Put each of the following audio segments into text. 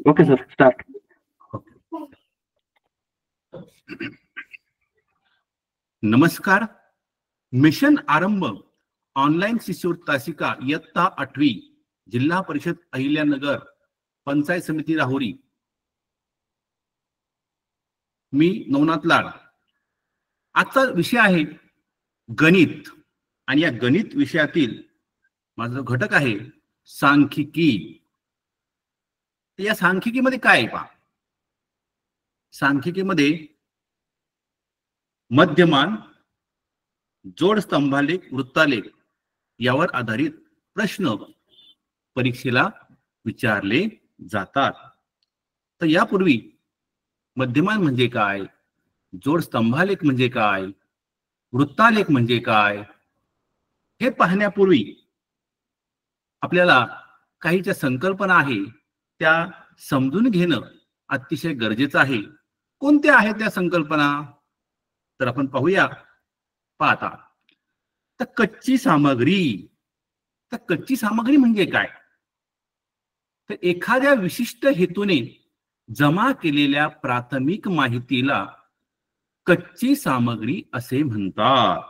Okay sir, start. नमस्कार. Mission आरंभ online शिष्यवृत्ती तासिका इयत्ता 8वी जिल्हा परिषद अहिल्यानगर पंचायत समिती राहुरी. मी नवनाथ लाड. आजचा विषय आहे गणित आणि या गणित विषयातील माझा घटक आहे सांख्यिकी. या सांख्यिकीमध्ये काय आहे पहा. सांख्यिकीमध्ये मध्यमान, जोड स्तंभालेख, वृत्तालेख यावर आधारित प्रश्न परीक्षेला विचारले जातात. तर यापूर्वी मध्यमान म्हणजे काय, जोड स्तंभालेख म्हणजे काय, वृत्तालेख म्हणजे काय हे पाहण्यापूर्वी आपल्याला काही ज्या संकल्पना आहे त्या समजून घेणं अतिशय गरजेचं आहे. कोणत्या आहेत त्या संकल्पना तर आपण पाहूया. पाहता तर कच्ची सामग्री. तर कच्ची सामग्री म्हणजे काय तर एखाद्या विशिष्ट हेतूने जमा केलेल्या प्राथमिक माहितीला कच्ची सामग्री असे म्हणतात.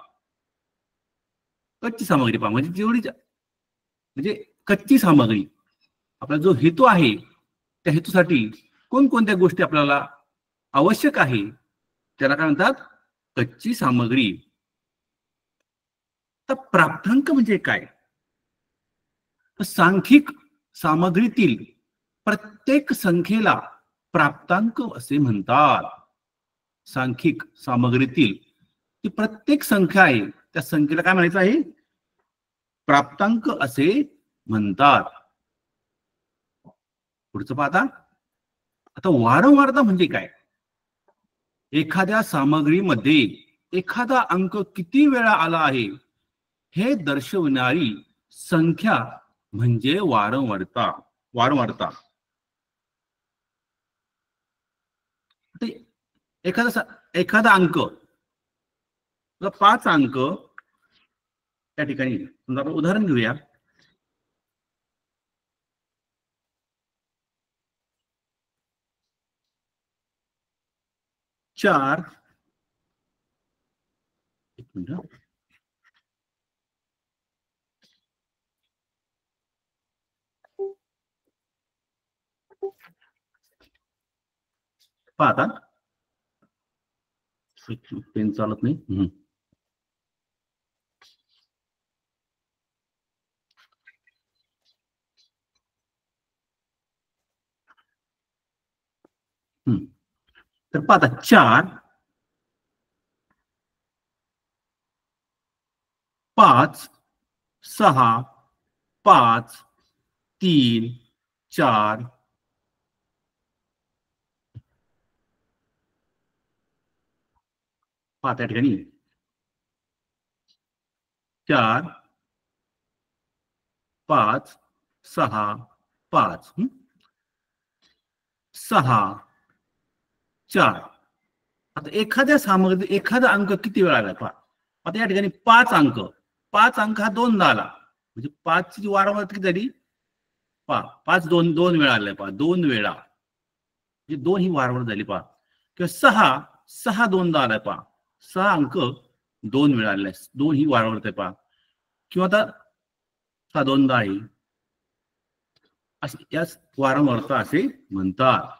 कच्ची सामग्री पहा म्हणजे जेवढी म्हणजे कच्ची सामग्री आपला जो हेतू आहे त्या हेतूसाठी कोणकोणत्या गोष्टी आपल्याला आवश्यक आहे त्याला काय म्हणतात कच्ची सामग्री. तर प्राप्तांक म्हणजे काय तर सांख्यिक सामग्रीतील प्रत्येक संख्येला प्राप्तांक असे म्हणतात. सांख्यिक सामग्रीतील जी प्रत्येक संख्या आहे त्या संख्येला काय म्हणायचं आहे प्राप्तांक असे म्हणतात. पुढचं पाहता. आता वारंवारता म्हणजे काय. एखाद्या सामग्रीमध्ये एखादा अंक किती वेळा आला आहे हे दर्शविणारी संख्या म्हणजे वारंवारता. वारंवारता एखादा अंक 5 अंक त्या ठिकाणी समजा आपण उदाहरण घेऊया. चार एक मिनिट पाहता पेन चालत नाही. तर पाहता 4 5 6 5 3 4 पहा त्या ठिकाणी 4 5 6 5 6 4. आता एखाद्या सामग्रीत एखादा अंक किती वेळा आला पहा. आता या ठिकाणी 5 अंक हा दोनदा आला म्हणजे 5 ची वारंवारता किती झाली पहा. 5 दोन वेळा आलाय पहा. 2 वेळा म्हणजे 2 ही वारंवारता झाली पहा. किंवा 6 दोनदा आलाय पहा. 6 अंक 2 वेळा आलाय. 2 ही वारंवारता आहे पहा. किंवा आता 6 दोनदा आहे याच वारंवारता असे म्हणतात.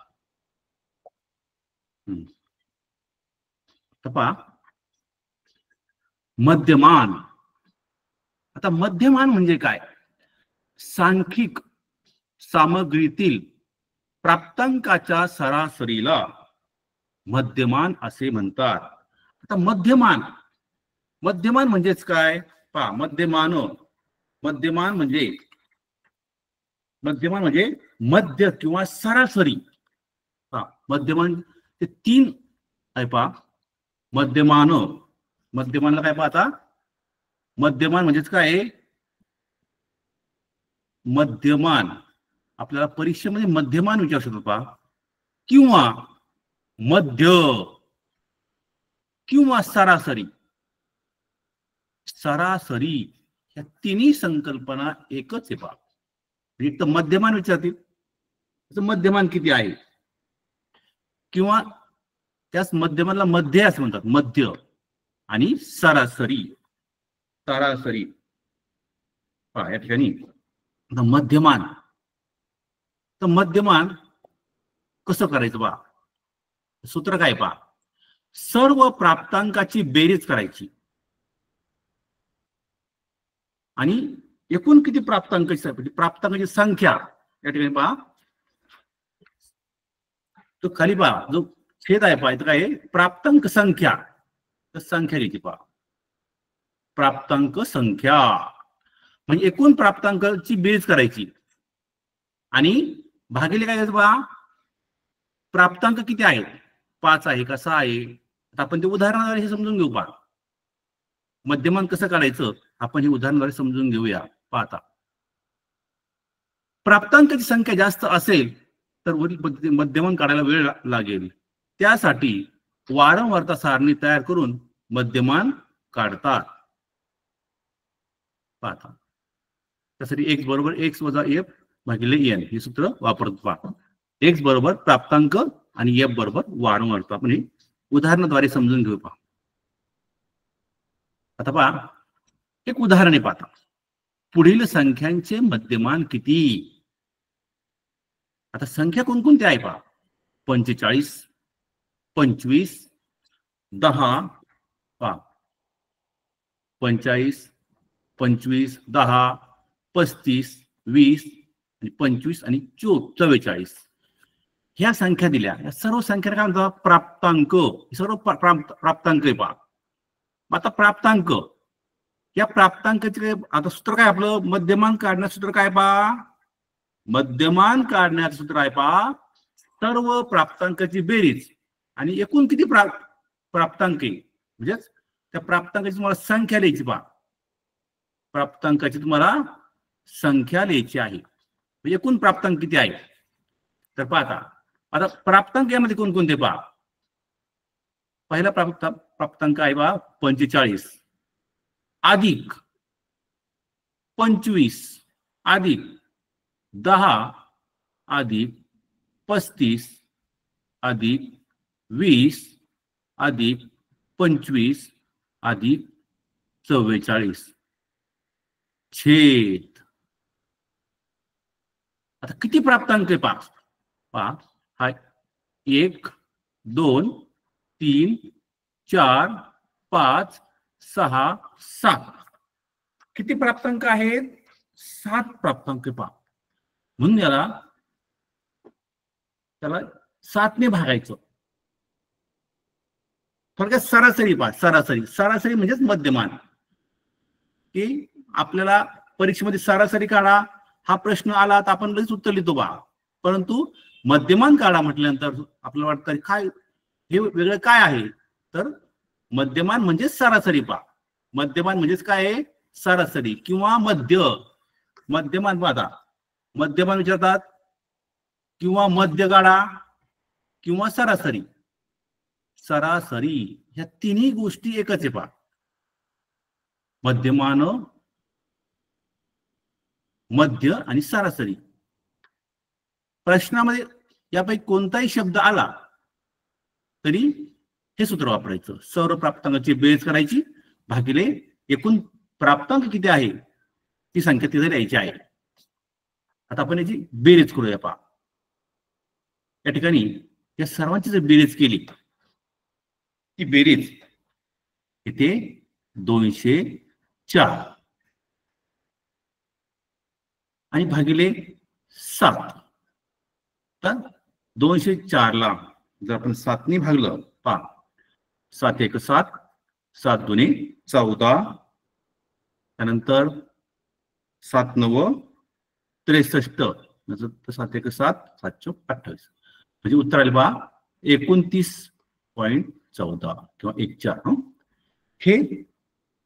पहा मध्यमान. आता मध्यमान म्हणजे काय सांख्यिक सामग्रीतील प्राप्तांकाच्या सरासरीला मध्यमान असे म्हणतात. आता मध्यमान म्हणजेच काय पहा. मध्यमान म्हणजे मध्य किंवा सरासरी. मध्यमान ते 3 आहे पहा. मध्यमानला काय पाहता मध्यमान म्हणजेच काय मध्यमान आपल्याला परीक्षेमध्ये मध्यमान विचारू शकतो पहा. किंवा मध्य किंवा सरासरी. या तिन्ही संकल्पना एकच आहे पहा. एक तर मध्यमान विचारतील त्याचं मध्यमान किती आहे, किंवा त्याच मध्यमानला मध्य असं म्हणतात, मध्य आणि सरासरी. सरासरी या ठिकाणी मध्यमान. तर मध्यमान कसं करायचं बा, सूत्र काय पहा, सर्व प्राप्तांकाची बेरीज करायची आणि एकूण किती प्राप्तांकाची संख्या या ठिकाणी पहा, तो खाली पहा जो छेद आहे पहा, इथं काय प्राप्तांक संख्या, तर संख्या घ्यायची पहा, प्राप्तांक संख्या म्हणजे एकूण प्राप्तांकाची बेरीज करायची आणि भागिले काय करायचं पहा, प्राप्तांक किती आहेत, 5 आहे का 6 आहे. आता आपण ते उदाहरणाद्वारे हे समजून घेऊ पहा, मध्यमान कसं काढायचं आपण हे उदाहरणाद्वारे समजून घेऊया. पाहता प्राप्तांकाची संख्या जास्त असेल तर वरील पद्धतीने मध्यमान काढायला वेळ लागेल. त्यासाठी वारंवारता सारणी तयार करून मध्यमान काढतात. पाहता त्यासाठी x बरोबर x वजा f भागिले n हे सूत्र वापरतो पहा. x बरोबर प्राप्तांक आणि f बरोबर वारंवारता. आपण हे उदाहरणाद्वारे समजून घेऊ पहा. आता पहा एक उदाहरण आहे. पाहता पुढील संख्यांचे मध्यमान किती. आता संख्या कोणकोणत्या आहे पहा, 45, 25, 10 पहा, 45, 25, 10, 35, 20 आणि 25 आणि 44 ह्या संख्या दिल्या. या सर्व संख्या काय म्हणतात, प्राप्तांक. सर्व प्राप्तांक आहे पहा. आता प्राप्तांक, या प्राप्तांकाचे आता सूत्र काय आपलं, मध्यमान काढण्याचं सूत्र काय पहा, मध्यमान काढण्याचं सूत्र आहे पहा, सर्व प्राप्तांकाची बेरीज आणि एकूण किती प्राप्तांक आहे, म्हणजेच त्या प्राप्तांकाची तुम्हाला संख्या लिहायची पहा. प्राप्तांकाची तुम्हाला संख्या लिहायची आहे. एकूण प्राप्तांक किती आहे तर पाहता. आता प्राप्तांक यामध्ये कोणकोणते पहा. पहिला प्राप्तांक आहे पहा 45 अधिक 25 अधिक 10 अधिक 35 अधिक 20 अधिक 25 अधिक 44 छेद. आता किती प्राप्तांक आहे पहा. हा 1 2 3 4 5 6 7 किती प्राप्तांक आहेत, 7 प्राप्तांक पहा. म्हणून त्याला 7 ने भागायचं. थोडक्यात सरासरी पहा, सरासरी म्हणजेच मध्यमान. की आपल्याला परीक्षेमध्ये सरासरी काढा हा प्रश्न आला तर आपण लगेच उत्तर लिहितो बा, परंतु मध्यमान काढा म्हटल्यानंतर आपल्याला वाटतं काय हे वेगळं काय आहे, तर मध्यमान म्हणजे सरासरी पहा. मध्यमान म्हणजेच काय आहे, सरासरी किंवा मध्य. मध्यमान पाहता, मध्यमान विचारतात किंवा मध्य काढा किंवा सरासरी. सरासरी ह्या तिन्ही गोष्टी एकच आहे पहा. मध्यमान, मध्य आणि सरासरी. प्रश्नामध्ये यापैकी कोणताही शब्द आला तरी हे सूत्र वापरायचं. सर्व प्राप्तांकाची बेरीज करायची भागिले एकूण प्राप्तांक किती आहे ती संख्या तिथे द्यायची आहे. आता आपण याची बेरीज करूया पहा. या ठिकाणी या सर्वांची जर बेरीज केली, ती बेरीज इथे 204 आणि भागिले 7. तर 204 ला जर आपण 7 ने भागलं पहा, 7 1 7, 7 2 14, त्यानंतर 7 9 63, 7 1 7, 7 4 28 म्हणजे उत्तर आले पहा 29.14 किंवा 14. हे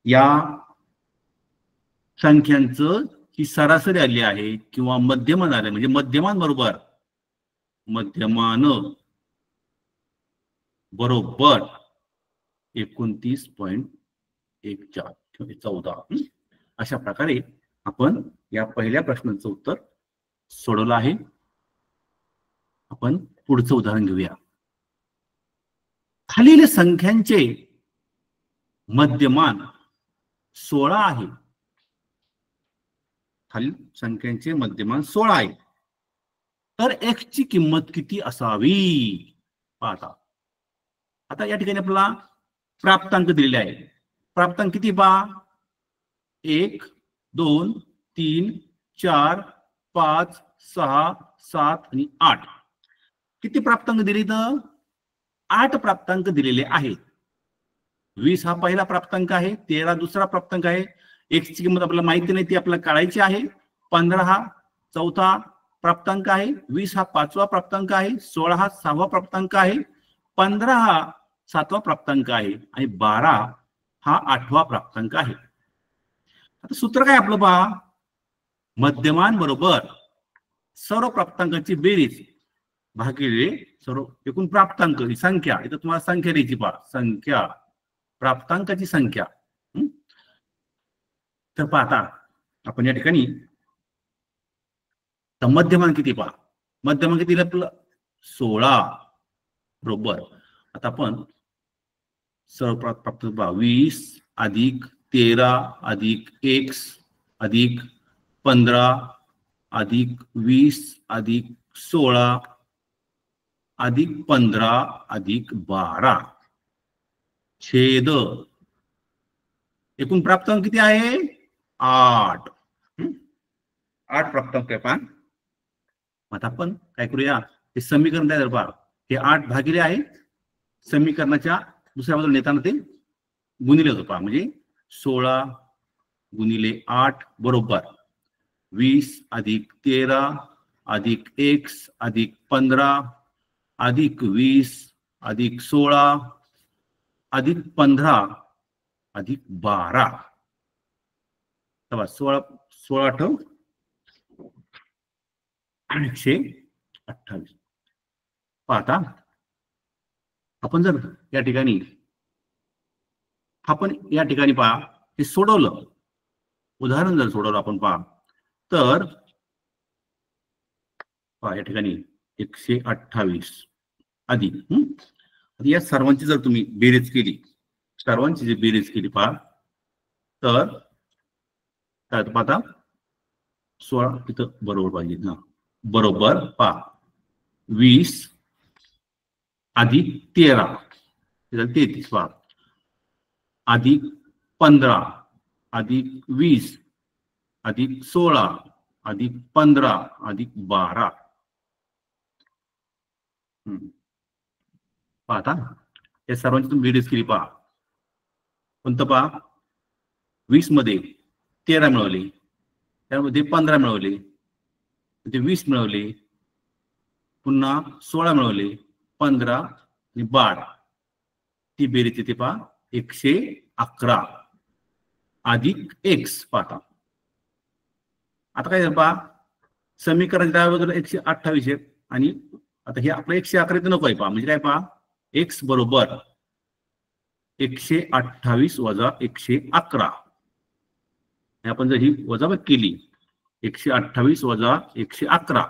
या संख्यांचं ही सरासरी आली आहे किंवा मध्यमान आले, म्हणजे मध्यमान बरोबर 29.14 किंवा 14. अशा प्रकारे आपण या पहिल्या प्रश्नाचं उत्तर सोडवलं आहे. आपण पुढचं उदाहरण घेऊया. खालील संख्यांचे मध्यमान 16 आहे. खालील संख्यांचे मध्यमान 16 आहे. तर x ची किंमत किती असावी पाहता. आता या ठिकाणी आपल्याला प्राप्तांक दिलेले आहे. प्राप्तांक किती पहा, 1 2 3 4 5 6 7 आणि 8. किती प्राप्तांक दिले तर 8 प्राप्तांक दिलेले आहेत. 20 हा पहिला प्राप्तांक आहे, 13 दुसरा प्राप्तांक आहे, x ची किंमत आपल्याला माहिती नाही ती आपल्याला काढायची आहे. 15 हा चौथा प्राप्तांक आहे, 20 हा पाचवा प्राप्तांक आहे, 16 हा सहावा प्राप्तांक आहे, 15 हा सातवा प्राप्तांक आहे आणि 12 हा आठवा प्राप्तांक आहे. आता सूत्र काय आपलं पहा, मध्यमान बरोबर सर्व प्राप्तांकाची बेरीज भागिले सर्व एकूण प्राप्तांक ही संख्या. इथं तुम्हाला संख्या द्यायची पहा, संख्या प्राप्तांकाची संख्या. तर पाहता आपण या ठिकाणी मध्यमान किती पहा, मध्यमान किती आपलं 16 बरोबर. आता आपण सर्व प्राप्त 20 अधिक 13 अधिक x अधिक 15 अधिक 20 अधिक 16 अधिक 15 अधिक 12 छेद एकूण प्राप्तांक किती आहे 8. 8 प्राप्तांक आहे पहा. आता आपण काय करूया, हे समीकरण द्या पहा, हे 8 भागिले आहे, समीकरणाच्या दुसऱ्या बाजूला नेताना ते गुणिले होतं पहा, म्हणजे 16 गुणिले 8 बरोबर 20 अधिक 13 अधिक x अधिक 15 अधिक 20 अधिक 16 अधिक 15 अधिक 12. 16 8 128. पाहता आपण जर या ठिकाणी पहा हे सोडवलं, उदाहरण जर सोडवलं आपण पहा तर पहा या ठिकाणी 128 अधिक या सर्वांची जर तुम्ही बेरीज केली, सर्वांची जी बेरीज केली पहा तर काय पाहता 16 तिथं बरोबर पाहिजे ना, बरोबर पहा 20 अधिक 13 33 पहा अधिक 15 अधिक 20 अधिक 16 अधिक 15 अधिक 12. पाहता या सर्वांची तुम्ही बेरीज केली पहा, कोणतं पहा 20 मध्ये 13 मिळवले, त्यामध्ये 15 मिळवले, ते 20 मिळवले, पुन्हा 16 मिळवले, 15 आणि 12. ती बेरीज येते पहा 111 अधिक x. पाहता आता काय पहा समीकरण त्या बाजूला 128 आहे आणि आता हे आपलं 111 नको आहे पहा, म्हणजे काय पहा x बरोबर 128 वजा 111. आपण जर ही वजाबाकी केली 128 वजा 111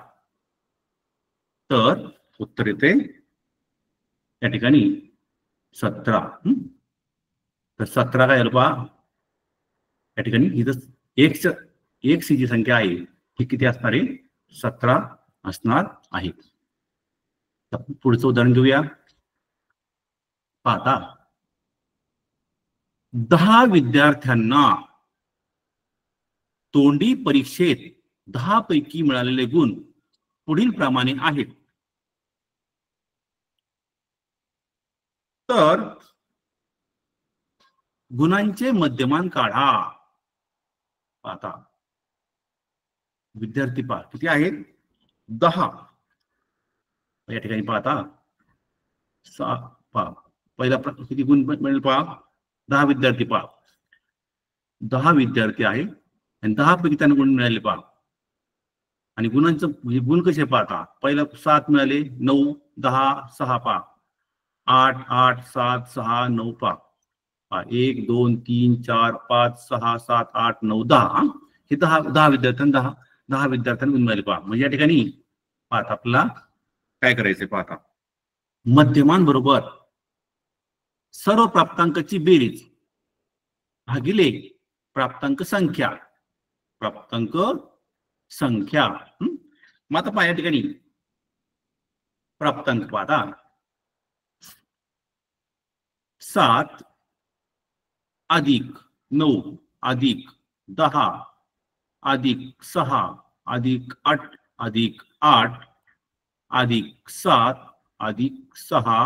तर उत्तर येते या ठिकाणी 17. तर 17 काय झालं पहा या ठिकाणी इथं x ही जी संख्या आहे ही किती असणार आहे 17 असणार आहे. पुढचं उदाहरण घेऊया. पाहता 10 विद्यार्थ्यांना तोंडी परीक्षेत 10 पैकी मिळालेले गुण पुढील प्रमाणे आहेत. तर गुणांचे मध्यमान काढा. पाहता विद्यार्थी पहा किती आहेत 10. या ठिकाणी पाहता पहा पहिला किती गुण मिळेल पहा 10 विद्यार्थी पहा 10 विद्यार्थी आहे आणि 10 पैकी त्यांना गुण मिळाले पहा. आणि गुणांचं म्हणजे गुण कसे पाहता पहिला 7 मिळाले 9 10 6 पहा 8 8 7 6 9 पहा 1 2 3 4 5 6 7 8 9 10. हे 10 विद्यार्थ्यांना 10 विद्यार्थ्यांना गुण मिळाले पहा. म्हणजे या ठिकाणी पाहता आपला काय करायचंय पाहता, मध्यमान बरोबर सर्व प्राप्तांकाची बेरीज भागिले प्राप्तांक संख्या, प्राप्तांक संख्या. मग आता पहा या ठिकाणी प्राप्तांक पाहता 7 अधिक 9 अधिक 10 अधिक 6 अधिक 8 अधिक 8 अधिक 7 अधिक 6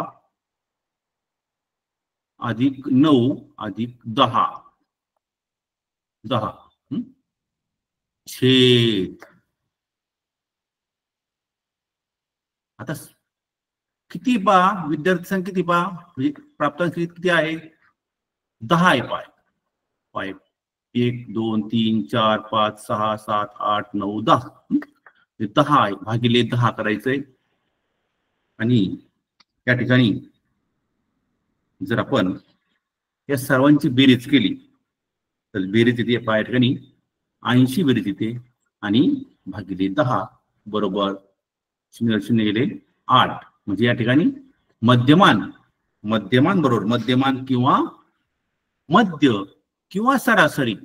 अधिक 9 अधिक 10 छेद. आता किती पा विद्यार्थी संख्या किती पा म्हणजे प्राप्तांक किती आहे 10 आहे. पाय 1 2 3 4 5 6 7 8 9 10 10 आहे भागिले 10 करायचंय. आणि या ठिकाणी जर आपण या सर्वांची बेरीज केली तर बेरीज येते या ठिकाणी 80 बेरीज येते आणि भागिले 10 बरोबर 0 0 गेले 8. म्हणजे या ठिकाणी मध्यमान बरोबर मध्यमान किंवा मध्य किंवा सरासरी,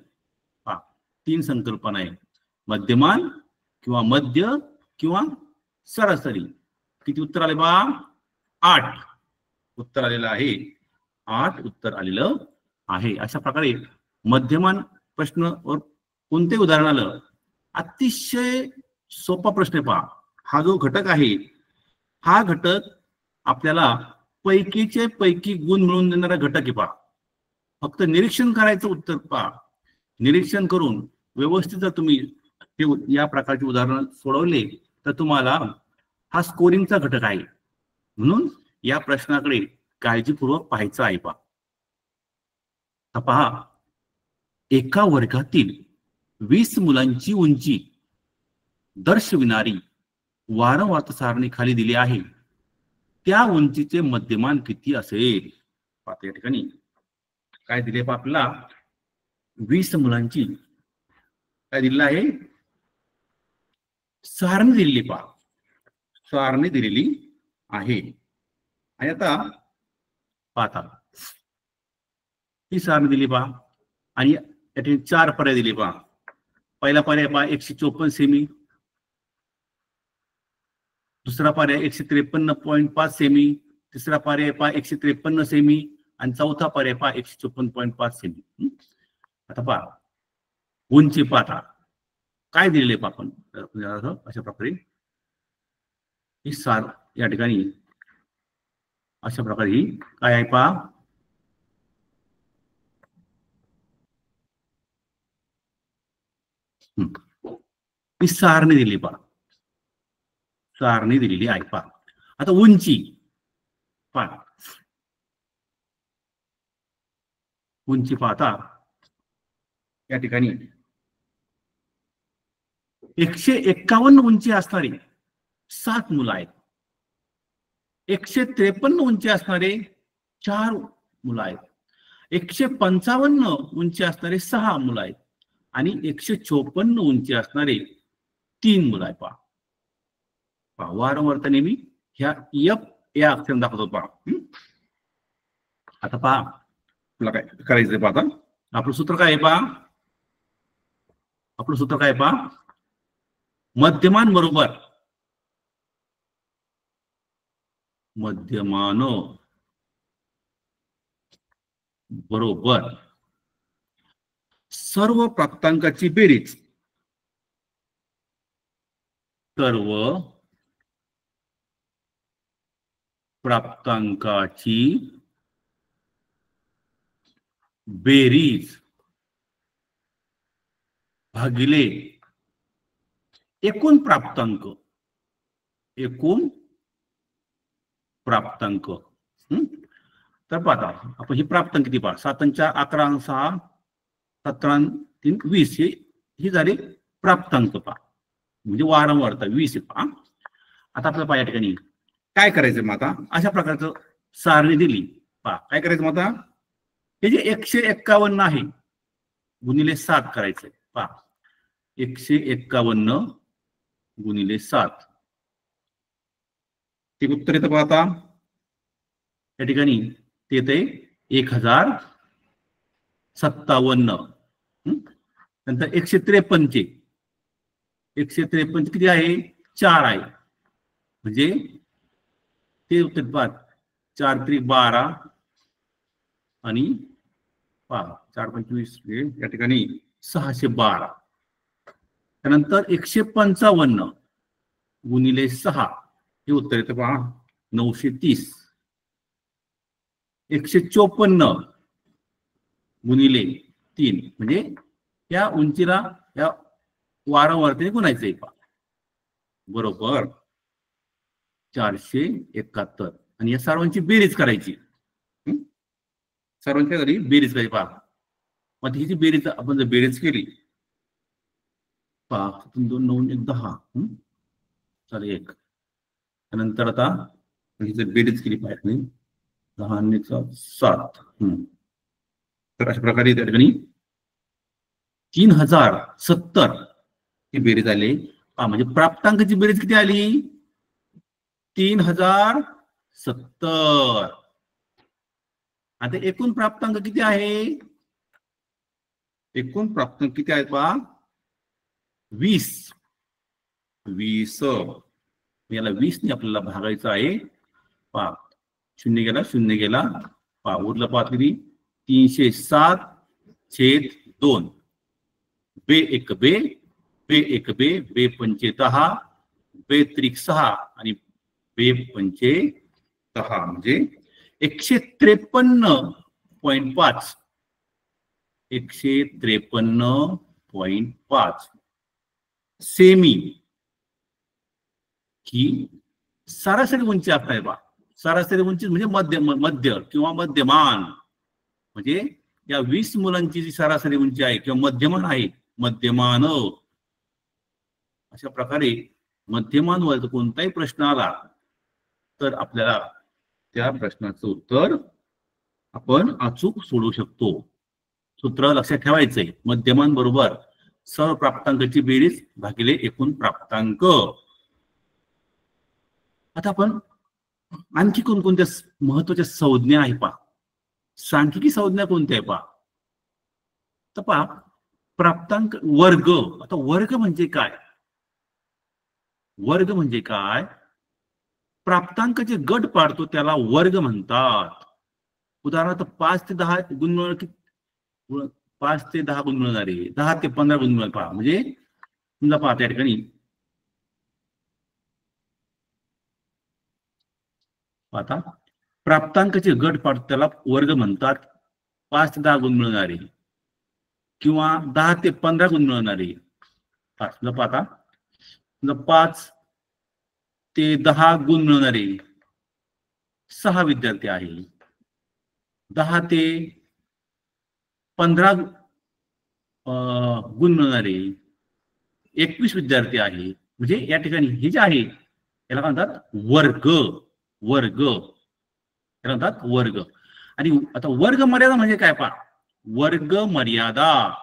तीन संकल्पना आहे. मध्यमान किंवा मध्य किंवा सरासरी. किती उत्तर आले बा 8 उत्तर आलेलं आहे. 8 उत्तर आलेलं आहे. अशा प्रकारे मध्यमान प्रश्न वर कोणते उदाहरण आलं, अतिशय सोपा प्रश्न पहा. हा जो घटक आहे हा घटक आपल्याला पैकीचे पैकी गुण मिळवून देणारा घटक आहे पहा. फक्त निरीक्षण करायचं उत्तर पहा. निरीक्षण करून व्यवस्थित जर तुम्ही या प्रकारचे उदाहरण सोडवले तर तुम्हाला हा स्कोरिंगचा घटक आहे. म्हणून या प्रश्नाकडे काळजीपूर्वक पाहायचं आहे पहा. पहा एका वर्गातील 20 मुलांची उंची दर्शविणारी वारंवारता सारणी खाली दिली आहे. त्या उंचीचे मध्यमान किती असेल. पाहता या ठिकाणी काय दिले आपल्याला 20 मुलांची काय दिलेलं आहे सारणी दिलेली पहा. सारणी दिलेली आहे. आणि आता पाहता ही सारणी दिली पहा आणि या ठिकाणी 4 पर्याय दिले पहा. पहिला पर्याय पहा 154 सेमी, दुसरा पर्याय 153.5 सेमी, तिसरा पर्याय पहा 153 सेमी आणि चौथा पर्याय पहा 154.5 सेमी. आता पहा उंची पाहता काय दिलेले पहा आपण अशा प्रकारे ही सार या ठिकाणी अशा प्रकारे ही काय आहे पहा. ही सारणी दिली पहा. सारणी दिलेली आहे पहा. आता उंची पहा. उंची पाहता या ठिकाणी 151 उंची असणारी 7 मुलं आहेत. 153 उंची असणारे 4 मुलं आहेत. 155 उंची असणारे 6 मुलं आहेत आणि 154 उंची असणारे 3 मुलं आहेत पहा. वारंवारता नेहमी ह्या एफ या अक्षर दाखवतो पहा. आता पहा तुला काय करायचंय पहा. आता आपलं सूत्र काय आहे पहा. आपलं सूत्र काय पहा मध्यमान बरोबर मध्यमान बरोबर सर्व प्राप्तांकाची बेरीज. सर्व प्राप्तांकाची बेरीज भागिले एकूण प्राप्तांक. एकूण प्राप्तांक. तर पाहता आपण ही प्राप्तांक किती पहा 7 × 11 × 6 17 3 20 ही झाली प्राप्तांक पहा. म्हणजे वारंवारता 20 पहा. आता आपल्याला पहा या ठिकाणी काय करायचं मग आता अशा प्रकारचं सारणी दिली पहा. काय करायचं मग आता हे जे 151 आहे गुणिले 7 करायचंय पहा. 151 गुणिले 7 ते उत्तर येतं पहा आता या ठिकाणी ते येते 1057. नंतर 153 153 किती आहे 4 आहे म्हणजे ते उत्तर पहा 4 त्रिक 12 आणि पहा 4 25 या ठिकाणी 612. त्यानंतर 155 गुणिले 6 हे उत्तर येतं पहा 930. 154 गुणिले 3 म्हणजे या उंचीला या वारंवारतेने गुणायचंय पहा बरोबर 471. आणि या सर्वांची बेरीज करायची सर्वांच्या घरी बेरीज करायची पहा. मग ही जी बेरीज आपण जर बेरीज केली पहा 2 9 1 10 चल 1 त्यानंतर आता ही जर बेरीज केली पाहिजे 10 आणि 7 तर अशा प्रकारे त्या ठिकाणी 3070 ही बेरीज आली. म्हणजे प्राप्तांकाची बेरीज किती आली 3070. आता एकूण प्राप्तांक किती आहे एकूण प्राप्तांक किती आहेत पहा 20 याला 20 ने आपल्याला भागायचं आहे पहा 0 गेला 0 गेला पहा उरलं पहा किती 307/2 बे 1 बे बे 1 बे बे 5 10 बे 6 आणि बे 5 10 म्हणजे 153.5 153.5 सेमी ही सरासरी उंची असणार बा. सरासरी उंची म्हणजे मध्य किंवा मध्यमान म्हणजे या 20 मुलांची जी सरासरी उंची आहे किंवा मध्यमान आहे मध्यमान. अशा प्रकारे मध्यमान वर कोणताही प्रश्न आला तर आपल्याला त्या प्रश्नाचं उत्तर आपण अचूक सोडवू शकतो. सूत्र लक्षात ठेवायचंय मध्यमान बरोबर सर्व प्राप्तांकाची बेरीज भागिले एकूण प्राप्तांक. आता आपण आणखी कोणकोणत्या महत्वाच्या संज्ञा आहे पहा सांख्यिकी संज्ञा कोणत्या आहे पहा तर पहा प्राप्तांक वर्ग. आता वर्ग म्हणजे काय वर्ग म्हणजे काय प्राप्तांकाचे गट पाडतो त्याला वर्ग म्हणतात. उदाहरणार्थ 5 ते 10 गुणमिळणार 5 ते 10 गुणमिळणारे 10 ते 15 गुणमिळणार पहा म्हणजे समजा पहा त्या ठिकाणी आता प्राप्तांकाचे गट पाडतो त्याला वर्ग म्हणतात. 5 ते 10 गुण मिळणारे किंवा 10 ते 15 गुण मिळणारे पाहता 5 ते 10 गुण मिळणारे 6 विद्यार्थी आहे. 10 ते 15 गुण मिळणारे 21 विद्यार्थी आहे. म्हणजे या ठिकाणी हे जे आहे याला म्हणतात वर्ग वर्ग याला म्हणतात वर्ग. आणि आता वर्ग मर्यादा म्हणजे काय पहा वर्ग मर्यादा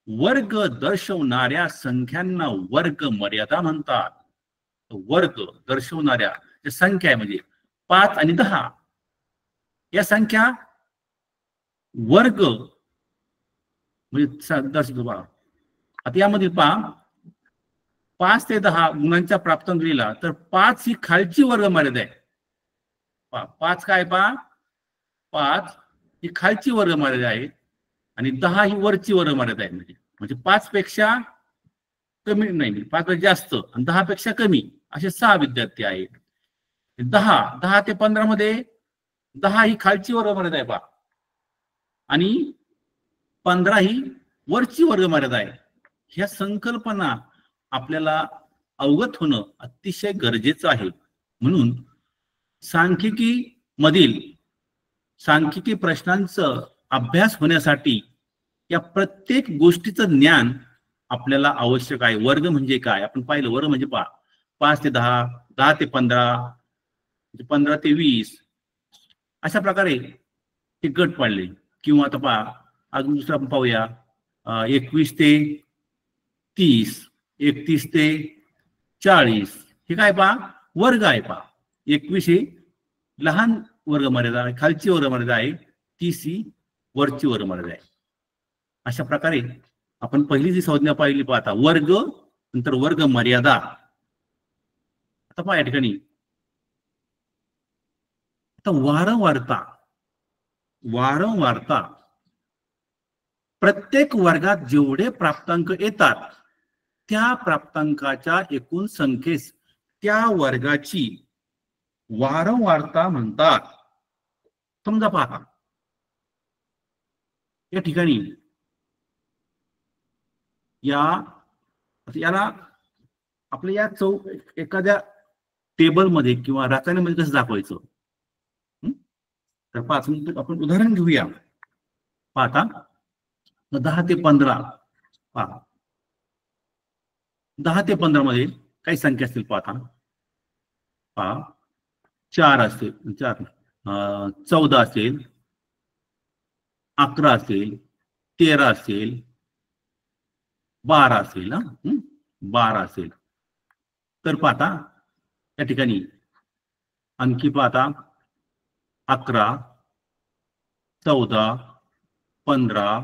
वर्ग दर्शवणाऱ्या संख्यांना वर्ग मर्यादा म्हणतात. वर्ग दर्शवणाऱ्या संख्या आहे म्हणजे 5 आणि 10 या संख्या वर्ग म्हणजे दर्शवतो पहा. आता यामध्ये पहा 5 ते 10 गुणांच्या प्राप्तांक लिहिला तर 5 ही खालची वर्ग मर्यादा आहे. 5 काय पहा 5 ही खालची वर्ग मर्यादा आहे आणि 10 ही वरची वर्ग मर्यादा आहे. म्हणजे 5 पेक्षा कमी नाही 5 पेक्षा जास्त आणि 10 पेक्षा कमी असे 6 विद्यार्थी आहेत. 10 ते 15 मध्ये 10 ही खालची वर्ग मर्यादा आहे पहा आणि 15 ही वरची वर्ग मर्यादा आहे. ह्या संकल्पना आपल्याला अवगत होणं अतिशय गरजेचं आहे. म्हणून सांख्यिकी मधील सांख्यिकी प्रश्नांचा अभ्यास होण्यासाठी या प्रत्येक गोष्टीचं ज्ञान आपल्याला आवश्यक आहे. वर्ग म्हणजे काय आपण पाहिलं वर्ग म्हणजे पहा 5 ते 10 10 ते 15 15 ते 20 अशा प्रकारे हे गट पाडले. किंवा आता पहा अजून दुसरं आपण पाहूया 21 ते 30 31 ते 40 हे काय पहा वर्ग आहे पहा 21 ही लहान वर्गमर्यादा आहे, खालची वर्गमर्यादा आहे, 30 ही वरची वर्गमर्यादा आहे. अशा प्रकारे आपण पहिली जी संज्ञा पाहिली पाहता वर्ग नंतर वर्ग मर्यादा. आता पहा या ठिकाणी आता वारंवारता प्रत्येक वर्गात जेवढे प्राप्तांक येतात त्या प्राप्तांकाच्या एकूण संख्येस त्या वर्गाची वारंवारता म्हणतात. समजा पहा या ठिकाणी याला आपल्या एखाद्या टेबलमध्ये किंवा राचण्यामध्ये कसं दाखवायचं. तर आपण उदाहरण घेऊया. पाहता 10 ते 15 पहा 10 ते 15 मध्ये काही संख्या असतील. पाहता पहा 4 असतील, 14 असेल, 11 असेल, 13 असेल, 12 असेल, 12 असेल. तर पाहता या ठिकाणी अंकी पाहता 11, 14, 15,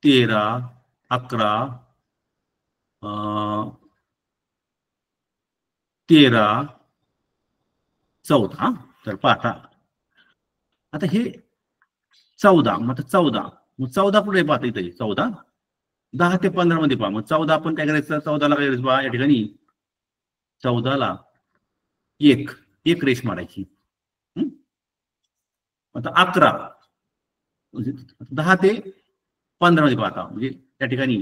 13, 11, 13, 14. तर पाहता आता हे 14 मग 14 कुठे पाहता इथे 14 10 ते 15 मध्ये पहा. मग 14 आपण काय करायचं 14ला काय करायचं पहा या ठिकाणी 14ला एक रेष मारायची. आता 11 10 ते 15 मध्ये पाहता म्हणजे त्या ठिकाणी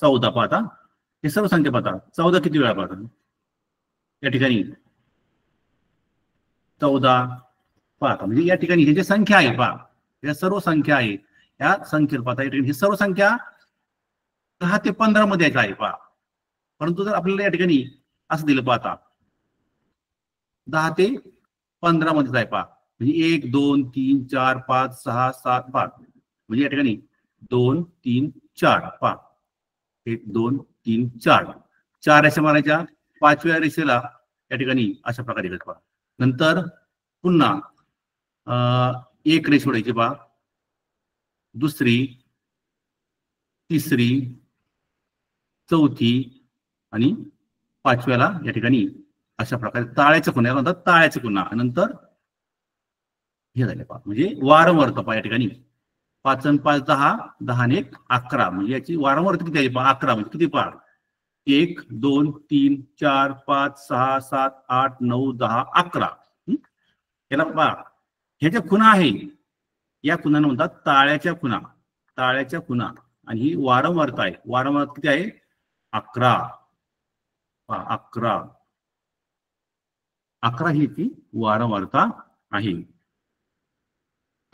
14 पाहता हे सर्व संख्या पाहता 14 किती वेळा पाहता या ठिकाणी 14 पाहता म्हणजे या ठिकाणी ही जी संख्या आहे पहा या सर्व संख्या आहे या संख्येत पाहता या ठिकाणी ही सर्व संख्या 10 ते 15 मध्ये आहे पहा. परंतु जर आपल्याला या ठिकाणी असं दिलं पाहता 10 ते 15 मध्येच आहे पहा म्हणजे 1 2 3 4 5 6 7 5 म्हणजे या ठिकाणी 2 3 4 पहा 1 2 3 4 4 रेषा मारायच्या 5व्या रेषेला या ठिकाणी अशा प्रकारे घेत पहा. नंतर पुन्हा एक रेष सोडायची पहा दुसरी तिसरी चौथी आणि 5व्याला या ठिकाणी अशा प्रकारे ताळ्याच्या खुणा म्हणतात ताळ्याच्या खुणा. नंतर हे झाले पहा म्हणजे वारंवारता पहा या ठिकाणी 5 आणि 5 10 10 आणि 1 11 म्हणजे याची वारंवारता किती आहे पहा 11 म्हणजे किती पहा 1 2 3 4 5 6 7 8 9 10 11 याला पहा ह्याच्या खुणा आहे या खुणांना म्हणतात ताळ्याच्या खुणा आणि ही वारंवारता आहे. वारंवारता किती आहे 11 11 ही ती वारंवारता आहे.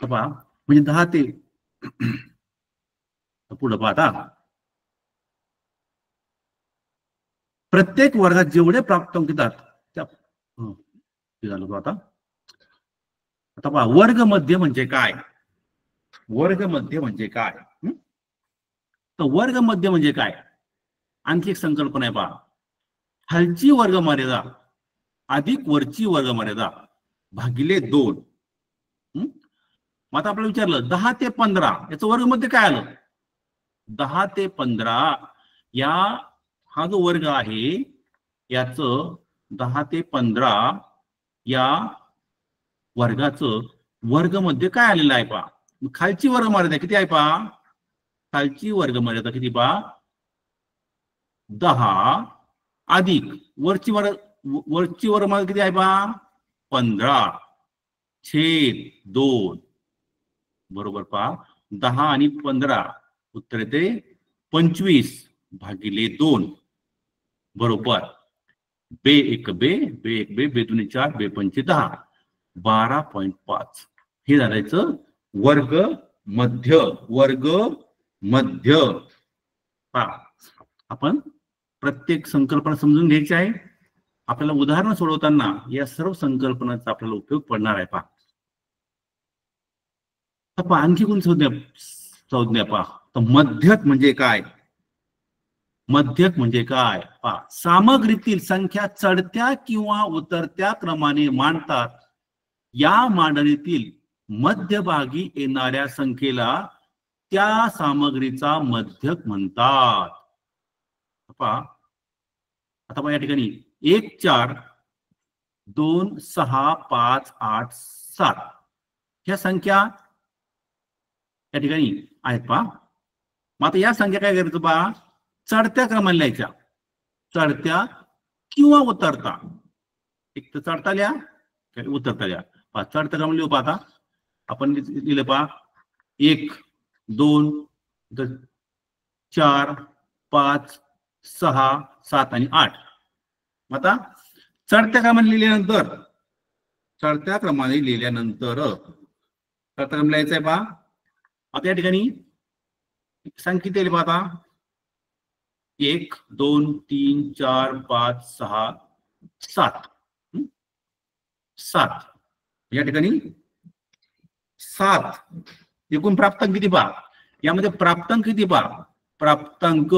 पहा म्हणजे 10 ते पुढे पाहता प्रत्येक वर्गात जेवढे प्राप्तांक येतात त्या झालं आता. आता पहा वर्ग मध्य म्हणजे काय तर वर्ग मध्य म्हणजे काय आणखी एक संकल्पना आहे पहा खालची वर्ग मर्यादा अधिक वरची वर्ग मर्यादा भागिले 2. मग आता आपल्याला विचारलं 10 ते 15 याचं वर्ग मध्ये काय आलं 10 ते 15 हा जो वर्ग आहे याचं 10 ते 15 या वर्गाचं वर्ग मध्ये काय आलेलं आहे पहा खालची वर्ग मर्यादा किती आहे पहा खालची वर्ग मर्यादा किती पहा 10 अधिक वरची वर्ग मर्यादा किती आहे पहा 15/2 बरोबर पहा 10 आणि 15 उत्तर येते 25/2 बरोबर. बे एक बे 2 4 बे 5 10 12.5 हे झालायचं वर्ग मध्य पहा. आपण प्रत्येक संकल्पना समजून घ्यायची आहे. आपल्याला उदाहरण सोडवताना या सर्व संकल्पनांचा आपल्याला उपयोग पडणार आहे पहा. आणखी कोण संज्ञा पहा तर मध्यक म्हणजे काय मध्यक म्हणजे काय पहा, सामग्रीतील संख्या चढत्या किंवा उतरत्या क्रमाने मांडतात. या मांडणीतील मध्यभागी येणाऱ्या संख्येला त्या सामग्रीचा मध्यक म्हणतात. पहा आता पहा या ठिकाणी 1 4 2 6 5 8 7 ह्या संख्या या ठिकाणी आहेत पहा. मग आता या संख्या काय करायचं पहा, चढत्या क्रमाने लिहायच्या, चढत्या किंवा उतरता. एक तर चढता लिहा उतरता लिहा. पहा चढत्या क्रमाने लिहू. पाहता आपण लिहिलं पहा 1 2 4 5 6 7 आणि 8. आता चढत्या क्रमाने लिहिल्यानंतर चढत्या क्रमाने लिहिल्यानंतर चढत्या क्रम लिहायचं आहे पहा. आता या ठिकाणी संख्या किती पाहता 1 2 3 4 5 6 7 7 या ठिकाणी 7. एकूण प्राप्तांक किती पहा, यामध्ये प्राप्तांक किती पहा, प्राप्तांक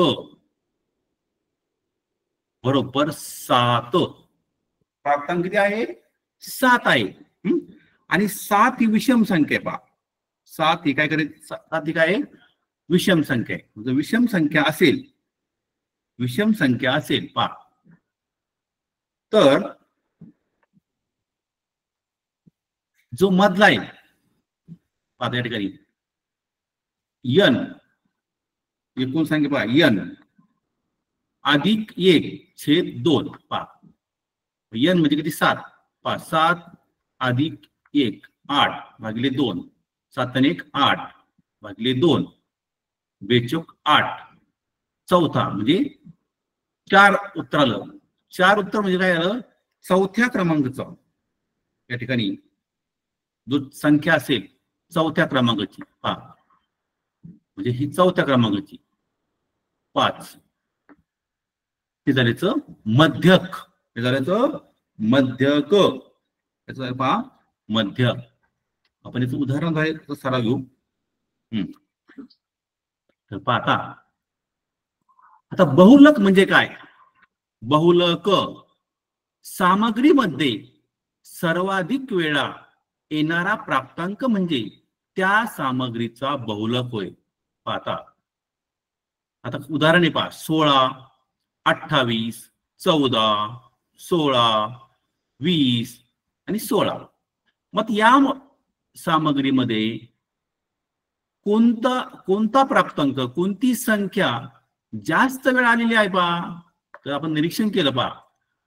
बरोबर 7. प्राप्तांक किती आहे 7 आहे. आणि 7 ही विषम संख्या पहा. 7 ही काय करेल, 7 ही काय विषम संख्या आहे. जर विषम संख्या असेल पहा, तर जो मधला आहे पहा या ठिकाणी n एकूण संख्या पहा n अधिक 1/2 पहा. n म्हणजे किती 7 पहा. 7 अधिक 1 8 भागिले 2. 7 आणि 1 8 भागिले 2 बेचोक 8. चौथा म्हणजे 4 उत्तर आलं. 4 उत्तर म्हणजे काय आलं, चौथ्या क्रमांकाचं या ठिकाणी जो संख्या असेल चौथ्या क्रमांकाची पहा, म्हणजे ही चौथ्या क्रमांकाची 5 हे झाल्याचं मध्यक. हे झाल्याचं मध्यक. याचं पहा मध्यक. आपण याचं उदाहरण सराव घेऊ. तर पाहता आता बहुलक म्हणजे काय. बहुलक सामग्रीमध्ये सर्वाधिक वेळा येणारा प्राप्तांक म्हणजे त्या सामग्रीचा बहुलक होय. पाहता आता उदाहरण आहे पहा 16 28 14 16 20 आणि 16. मग या सामग्रीमध्ये कोणता प्राप्तांक कोणती संख्या जास्त वेळ आलेली आहे पहा. तर आपण निरीक्षण केलं पहा,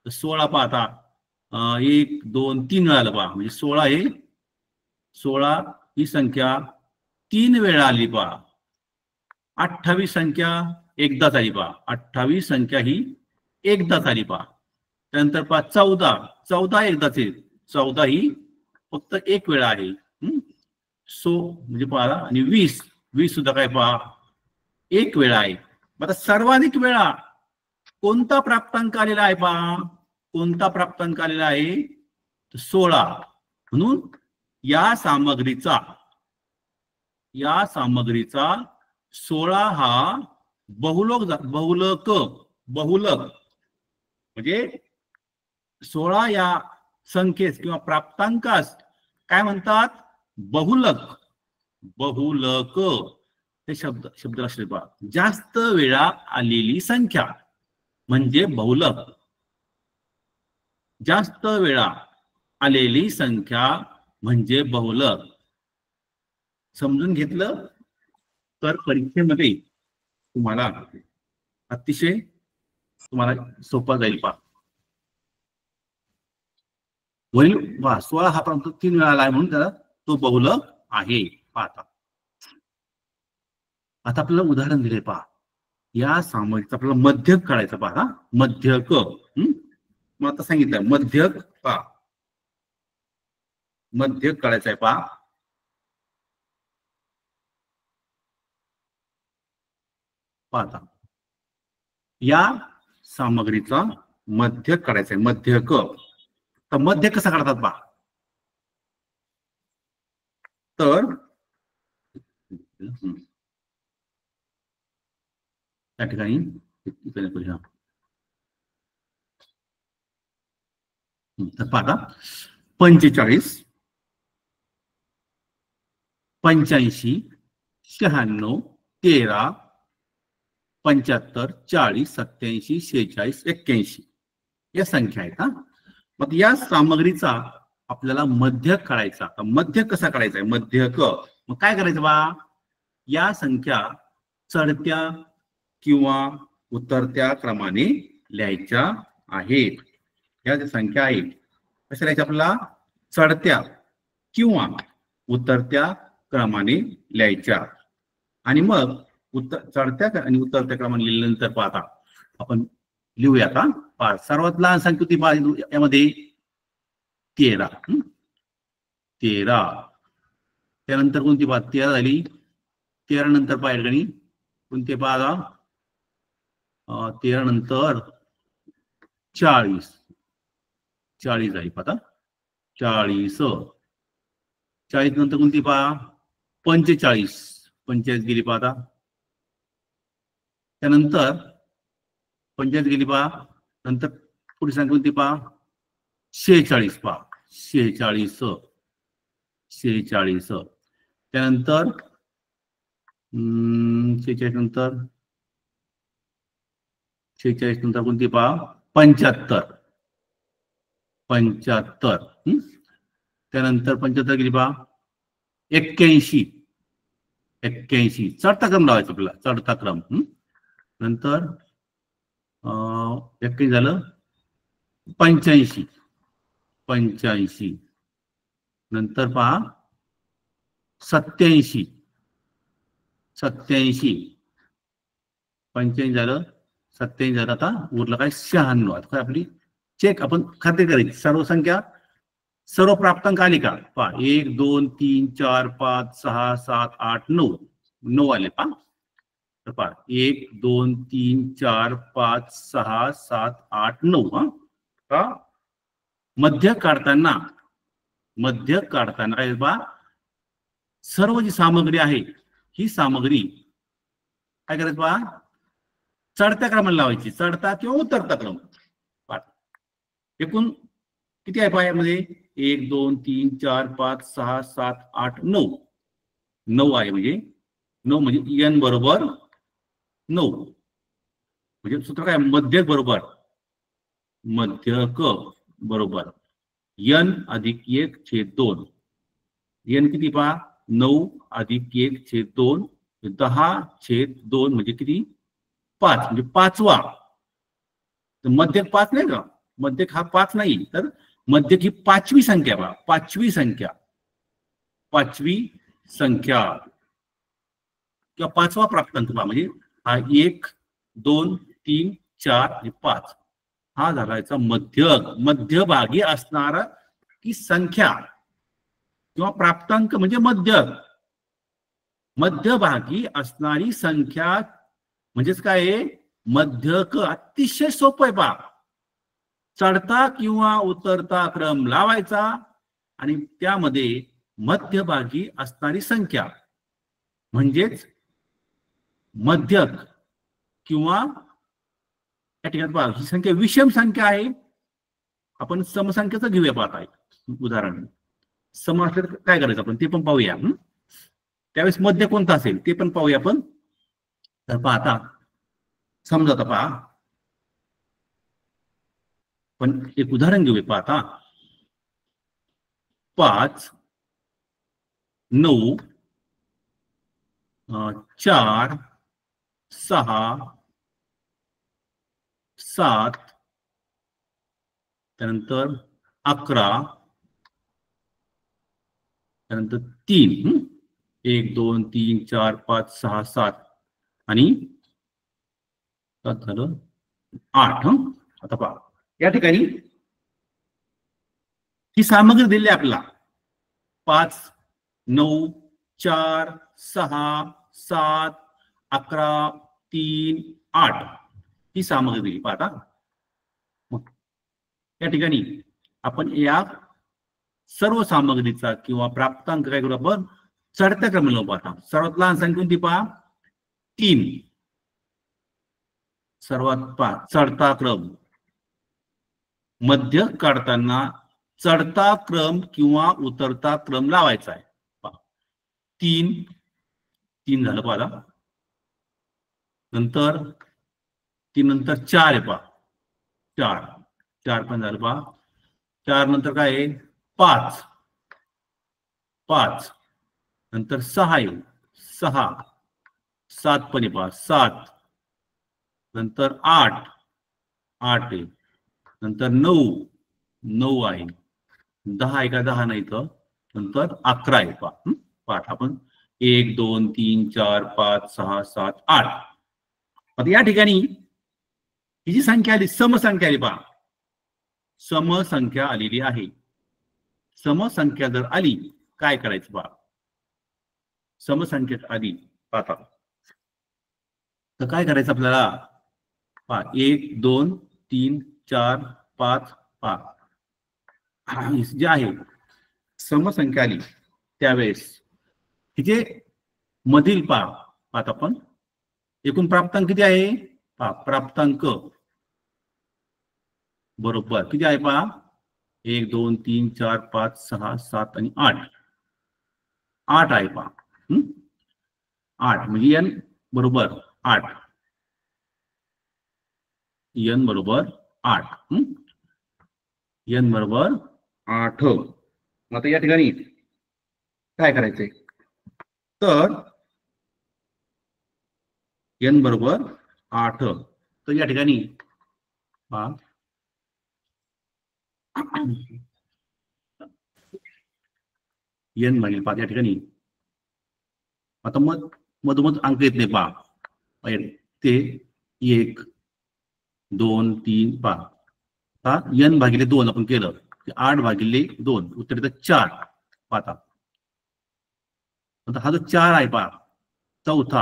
तर 16 पाहता 1 2 3 वेळा पहा, म्हणजे 16 ही संख्या 3 वेळा आली पहा. 28 संख्या एकदाच आली पहा. 28 संख्या ही एकदाच आली पहा. त्यानंतर पहा 14 एकदाच येईल. 14 ही फक्त एक वेळा आहे. म्हणजे पहा आणि 20 सुद्धा काय पहा एक वेळा आहे. आता सर्वाधिक वेळा कोणता प्राप्तांक आलेला आहे पहा. कोणता प्राप्तांक आलेला आहे 16. म्हणून या सामग्रीचा 16 हा बहुलक म्हणजे 16 या संख्येस किंवा प्राप्तांकास काय म्हणतात बहुलक. हे शब्द लक्षात पहा. जास्त वेळा आलेली संख्या म्हणजे बहुलक. जास्त वेळा आलेली संख्या म्हणजे बहुलक. समजून घेतलं तर परीक्षेमध्ये तुम्हाला अतिशय सोपा जाईल पहा. वरील 16 हा प्राप्तांक 3 वेळा आला आहे म्हणून त्याला तो बहुलक आहे. पाहता आता आपल्याला उदाहरण दिले पहा. या सामग्रीचा आपल्याला मध्यक काढायचा पहा. मध्यक मग आता सांगितलं मध्यक पहा. मध्यक काढायचा आहे पहा. पाहता या सामग्रीचा मध्यक काढायचा आहे. मध्यक तर मध्यक कसा काढतात पहा. तर त्या ठिकाणी तर पाहता 45, 85, 96, 13, 75, 40, 87, 46, 81 या संख्या आहेत. मग या सामग्रीचा आपल्याला मध्यक काढायचा. मध्यक कसा काढायचा आहे? मध्यक मग काय करायचं बा? या संख्या चढत्या किंवा उतरत्या क्रमाने लिहायच्या आहेत. या ज्या संख्या आहेत कशा लिहायच्या आपल्याला? चढत्या किंवा उतरत्या क्रमाने लिहायच्या. आणि मग चढत्या आणि उतरत्या क्रमाने लिहिल्यानंतर पाहता आपण लिहूया आता. सर्वात लहान संख्या होती यामध्ये 13. 13 त्यानंतर कोणती पहा? 13 झाली. 13 नंतर पहा या ठिकाणी कोणते पहा? 13 नंतर 40. 40 झाली पाहता. 40. 40 नंतर कोणती पहा? 45. 45 गेली पाहता. त्यानंतर 45 गेली पहा. नंतर पुढे संख्या कोणती पहा? 46 पहा. 46. 46 त्यानंतर 46 नंतर 46 नंतर कोणती पहा? 75. 75 त्यानंतर 75 गेली पहा. 81. 81 चढता क्रम लावायचा आपल्याला. चढता क्रम. नंतर 81 झालं. 85. 85 नंतर पहा 87. 87 85 झालं. 87 झालं. आता उरलं काय? 96. आता काय आपली चेक आपण खात्री करायची. सर्व संख्या सर्व प्राप्तांक आली का? पहा 1 2 3 4 5 6 7 8 9 9 आले पहा. तर पहा 1 2 3 4 5 6 7 8 9. का मध्य काढताना काय बा? सर्व जी सामग्री आहे ही सामग्री काय करायचं बा? चढत्या क्रमाने लावायची. चढता किंवा उतरता क्रम. एकूण किती आहे पायामध्ये? 1 2 3 4 5 6 7 8 9 9 आहे. म्हणजे 9 म्हणजे n बरोबर 9. म्हणजे सूत्र काय? मध्यक बरोबर मध्यक बरोबर n अधिक 1/2. n किती पहा? 9 अधिक 1/2 10/2 म्हणजे किती? 5 म्हणजे 5वा. तर मध्यक 5 नाही का? मध्यक हा 5 नाही, तर मध्यक ही 5वी संख्या पहा. 5वी संख्या. 5वी संख्या किंवा 5वा प्राप्तांक पहा. म्हणजे हा 1 2 3 4 आणि 5 हा झाला याचा मध्यक. मध्यभागी असणारा की संख्या किंवा प्राप्तांक म्हणजे मध्यक. मध्यभागी असणारी संख्या म्हणजेच काय? मध्यक. अतिशय सोपं आहे पहा. चढता किंवा उतरता क्रम लावायचा आणि त्यामध्ये मध्यभागी असणारी संख्या म्हणजेच मध्यक. किंवा या ठिकाणी पहा ही संख्या विषम संख्या आहे. आपण समसंख्येचं घेऊया पाहता उदाहरण. सम असलं काय करायचं आपण ते पण पाहूया. त्यावेळेस मध्य कोणता असेल ते पण पाहूया आपण. तर पाहता समजा आता पहा पण एक उदाहरण घेऊया. पाहता 5 9 4 6 7 त्यानंतर 11 त्यानंतर 3 1 2 3 4 5 6 7 आणि 7 झालं 8. आता पहा या ठिकाणी ही सामग्री दिली आपल्याला. 5 9 4 6 7 11 3 8 ही सामग्री दिली पाहता. या ठिकाणी आपण या सर्व सामग्रीचा किंवा प्राप्तांक काय करू आपण? चढत्या क्रमाने पाहता. सर्वात लहान संख्या कोणती पहा? 3. सर्वात चढता क्रम, मध्य काढताना चढता क्रम किंवा उतरता क्रम लावायचा आहे. 3 झालं पाहा. नंतर 3 नंतर 4 आहे पहा. 4 पण झालं पहा. 4 नंतर काय आहे 5 नंतर 6 आहे 6 7 पण आहे पहा 7 नंतर 8 आहे नंतर 9 आहे 10 आहे का 10 नाही तर नंतर 11 आहे पहा. पाठ आपण 1 2 3 4 5 6 7 8. आता या ठिकाणी ही जी संख्या आली समसंख्या आली पहा. समसंख्या आलेली आहे. समसंख्या जर आली काय करायचं पहा. समसंख्या आली पाहता तर काय करायचं आपल्याला पहा. 1 2 3 4 5 5 जे आहे समसंख्या आली त्यावेळेस तिचे मधील पाहत आपण एकूण प्राप्तांक किती आहे पहा. प्राप्तांक बरोबर किती आहे पहा. 1 2 3 4 5 6 7 आणि 8 आहे पहा. 8 म्हणजे n बरोबर 8. n बरोबर 8. n बरोबर 8. आता या ठिकाणी काय करायचंय तर n बरोबर 8. तर या ठिकाणी पहा n मागील पहा. या ठिकाणी आता मधोमध अंक येत नाही पहा. ते 1 2 3 पहा. n भागिले 2 आपण केलं 8 भागिले 2 उत्तर येतं 4 पाहता. आता हा जो 4 आहे पहा चौथा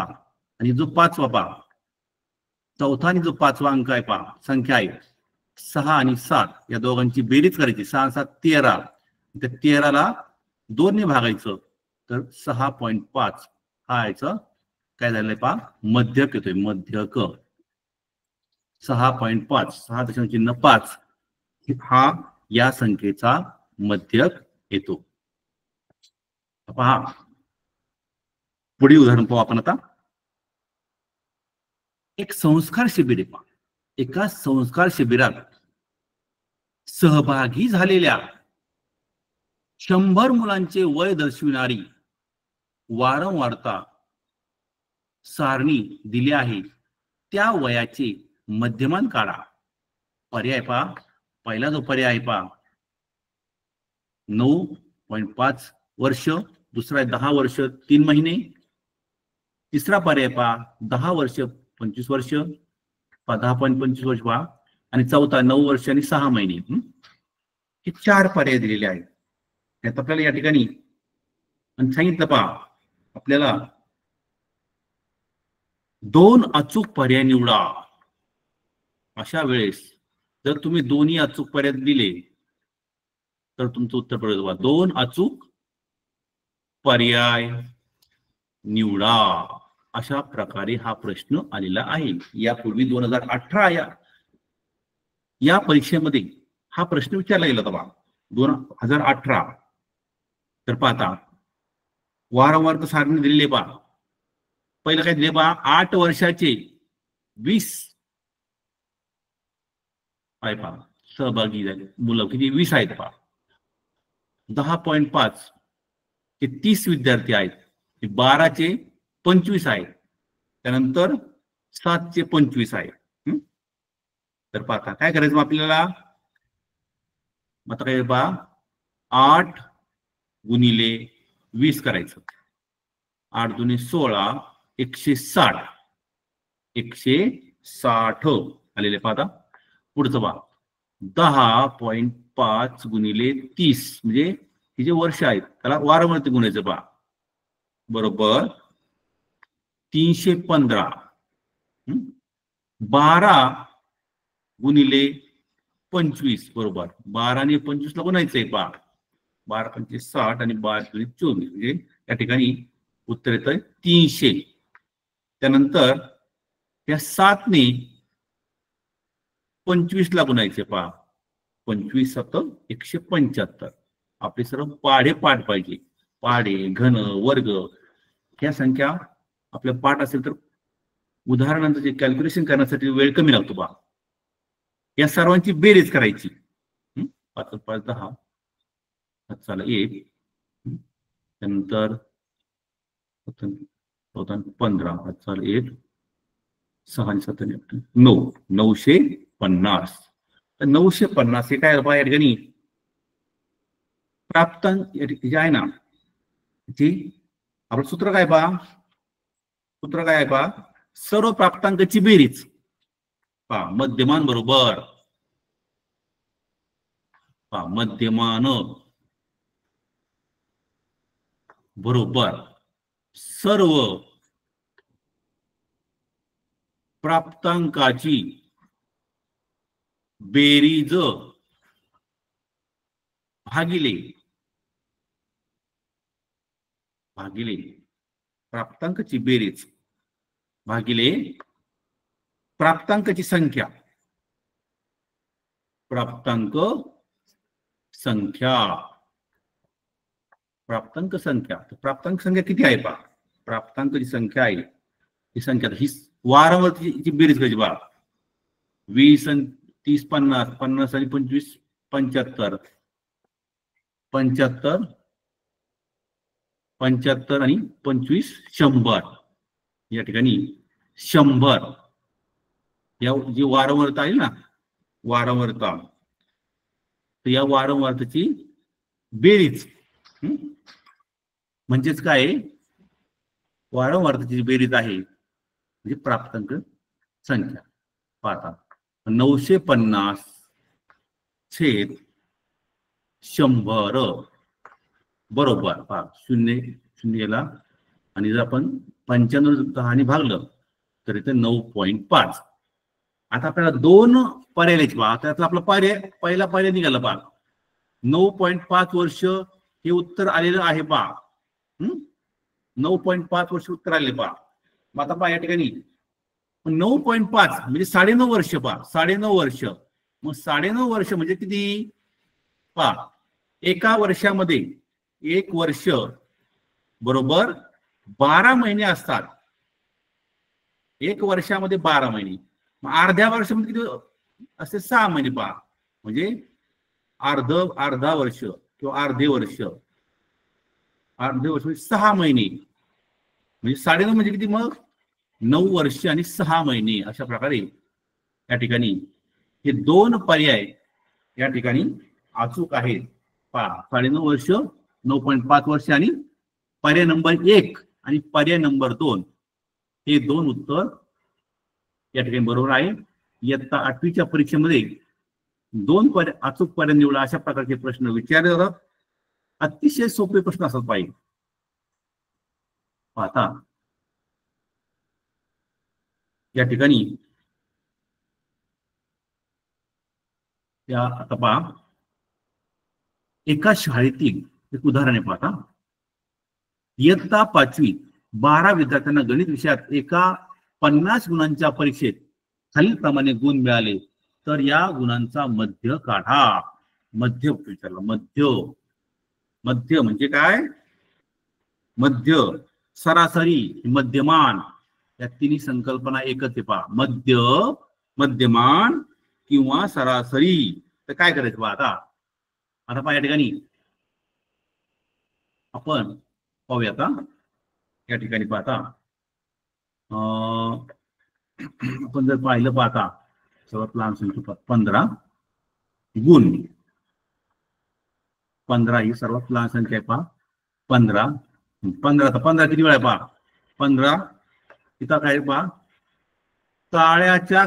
आणि जो 5वा पहा. चौथा आणि जो 5वा अंक आहे पहा संख्या आहे 6 आणि 7 या दोघांची बेरीज करायची. 6 7 13. त्या 13ला 2 ने भागायचं तर 6.5 हा याचं काय झालंय पहा मध्यक येतोय. मध्यक 6.5 6.5 हा या संख्येचा मध्यक येतो. पहा पुढील उदाहरण पाहू आपण आता. एक संस्कार शिबिर आहे पहा. एका संस्कार शिबिरात सहभागी झालेल्या 100 मुलांचे वय दर्शविणारी वारंवारता सारणी दिली आहे. त्या वयाचे मध्यमान काढा. पर्याय पहा. पहिला जो पर्याय आहे पहा 9.5 वर्ष. दुसरा 10 वर्ष 3 महिने. तिसरा पर्याय पहा 10 वर्ष 25 वर्ष 10.25 वर्ष पहा. आणि चौथा 9 वर्ष आणि 6 महिने. हे 4 पर्याय दिलेले आहेत. त्यात आपल्याला या ठिकाणी सांगितलं पहा आपल्याला 2 अचूक पर्याय निवडा. अशा वेळेस जर तुम्ही दोन्ही अचूक पर्याय दिले तर तुमचं उत्तर पडेल बघा 2 अचूक पर्याय निवडा. अशा प्रकारे हा प्रश्न आलेला आहे. यापूर्वी 2018 या परीक्षेमध्ये हा प्रश्न विचारला गेला होता बघा 2018. तर पाहता वारंवार सारणी दिलेली पहा. पहिलं काय दिले पहा 8 वर्षाचे 20 आहे पहा सहभागी झाले मुलं किती 20 आहेत पहा. 10.5 ते 30 विद्यार्थी आहेत. 12 चे 25 आहेत. त्यानंतर 7 चे 25 आहे. तर पाहता काय करायचं आपल्याला आता काय पहा 8 गुणिले 20 करायचं. 8 दुने 16 160 आलेले पाहता. पुढचं पहा 10.5 गुणिले 30 म्हणजे हे जे वर्ष आहेत त्याला वारंवारती गुणायचं पहा बरोबर 315. 12 गुणिले 25 बरोबर 12 आणि 25 ला गुणायचंय पहा 12 25 60 आणि 12 24 म्हणजे या ठिकाणी उत्तर येतंय 300. त्यानंतर या 7 ने 25 ला गुणायचे पहा. 25 7 175. आपले सर्व पाढे पाठ पाहिजे. पाढे, घन, वर्ग ह्या संख्या आपल्या पाठ असेल तर उदाहरणांचं जे कॅल्क्युलेशन करण्यासाठी वेळ कमी लागतो पहा. या सर्वांची बेरीज करायची. 5 5 10 चला 1 त्यानंतर 15 चला 1 6 7 9 950. 950 हे काय या ठिकाणी प्राप्तांक जे आहे ना जी आपलं सूत्र काय पहा. सूत्र काय आहे पहा. सर्व प्राप्तांकाची बेरीज पहा. मध्यमान बरोबर पहा मध्यमान बरोबर सर्व प्राप्तांकाची बेरीज भागिले प्राप्तांकाची बेरीज भागिले प्राप्तांकाची संख्या. प्राप्तांक संख्या किती आहे पहा. प्राप्तांकाची संख्या आहे ही संख्या ही वारंवारची बेरीज करायची बा. 20 आणि 30 50 50 आणि 25 75 75 75 आणि 25 100. या ठिकाणी 100 या जी वारंवारता आहे ना वारंवारता तर या वारंवारतेची बेरीज म्हणजेच काय वारंवारतेची बेरीज आहे म्हणजे प्राप्तांक संख्या. पाहता 950 छेद 100 बरोबर पहा 0 0 गेला आणि जर आपण 95 10 भागलं तर इथे 9.5. आता आपल्याला दोन पर्याय लिहायचे पहा. त्यातला आपला पहिला पर्याय निघाला पहा. 9.5 वर्ष हे उत्तर आलेलं आहे पहा. 9.5 वर्ष उत्तर आले पहा. मग आता पहा या ठिकाणी 9.5 म्हणजे 9.5 वर्ष पहा. 9.5 वर्ष मग 9.5 वर्ष म्हणजे किती पहा. एका वर्षामध्ये 1 वर्ष बरोबर 12 महिने असतात. 1 वर्षामध्ये 12 महिने. मग अर्ध्या वर्षामध्ये किती असते 6 महिने पहा. म्हणजे अर्धा वर्ष किंवा अर्धे वर्ष म्हणजे 6 महिने म्हणजे 9.5 म्हणजे किती मग 9 वर्ष आणि 6 महिने. अशा प्रकारे या ठिकाणी हे दोन पर्याय या ठिकाणी अचूक आहेत पहा. 9.5 वर्ष 9.5 वर्ष आणि पर्याय नंबर 1 आणि पर्याय नंबर 2 हे दोन उत्तर या ठिकाणी बरोबर आहे. इयत्ता 8वीच्या परीक्षेमध्ये दोन अचूक पर्याय निवडा अशा प्रकारचे प्रश्न विचारले जातात. अतिशय सोपे प्रश्न असतात पाहिजे. आता या ठिकाणी आता पहा एका शाळेतील एक उदाहरण आहे पाहता. इयत्ता 5वी 12 विद्यार्थ्यांना गणित विषयात एका 50 गुणांच्या परीक्षेत खालीलप्रमाणे गुण मिळाले तर या गुणांचा मध्य काढा. मध्य विचारला. मध्य म्हणजे काय. मध्य सरासरी मध्यमान या तिन्ही संकल्पना एकच आहे पहा. मध्य मध्यमान किंवा सरासरी. तर काय करायचं पहा. आता पहा या ठिकाणी आपण पाहूया. आता या ठिकाणी पाहता आपण जर पाहिलं पाहता सर्वात लहान संख्या 15 गुण 15 ही सर्वात लहान संख्या आहे पहा. 15 तर 15 किती वेळा आहे पहा. 15 इथं काय पहा ताळ्याच्या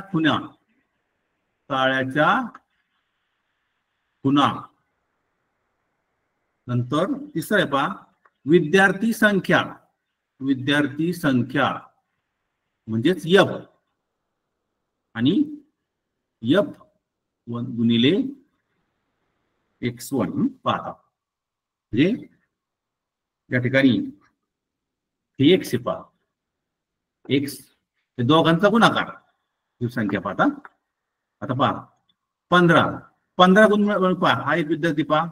खुणा नंतर तिसरं आहे पहा विद्यार्थी संख्या म्हणजेच F आणि F गुणिले x1 पाहता. म्हणजे या ठिकाणी हे x आहे पहा. x हे दोघांचा गुणाकार ही संख्या पाहता. आता पहा 15 15 गुण पहा, हा एक विद्यार्थी पहा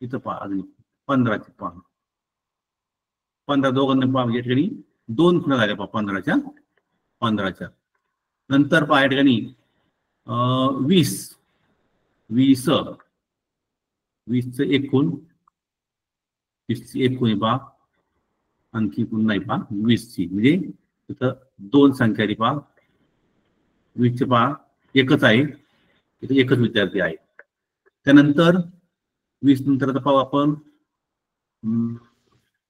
इथं पहा, अजून 15चे पहा, 15 दोघांना पहा, या ठिकाणी 2 खुणा झाल्या पहा 15च्या. नंतर पहा या ठिकाणी 20 20चं एक खूण, 20ची एक खूण पहा, आणखी खूण नाही पहा 20ची, म्हणजे इथं 2 संख्या पहा, 20चे पहा एकच आहे, इथे एकच विद्यार्थी आहे. त्यानंतर 20 नंतर आता पाहू आपण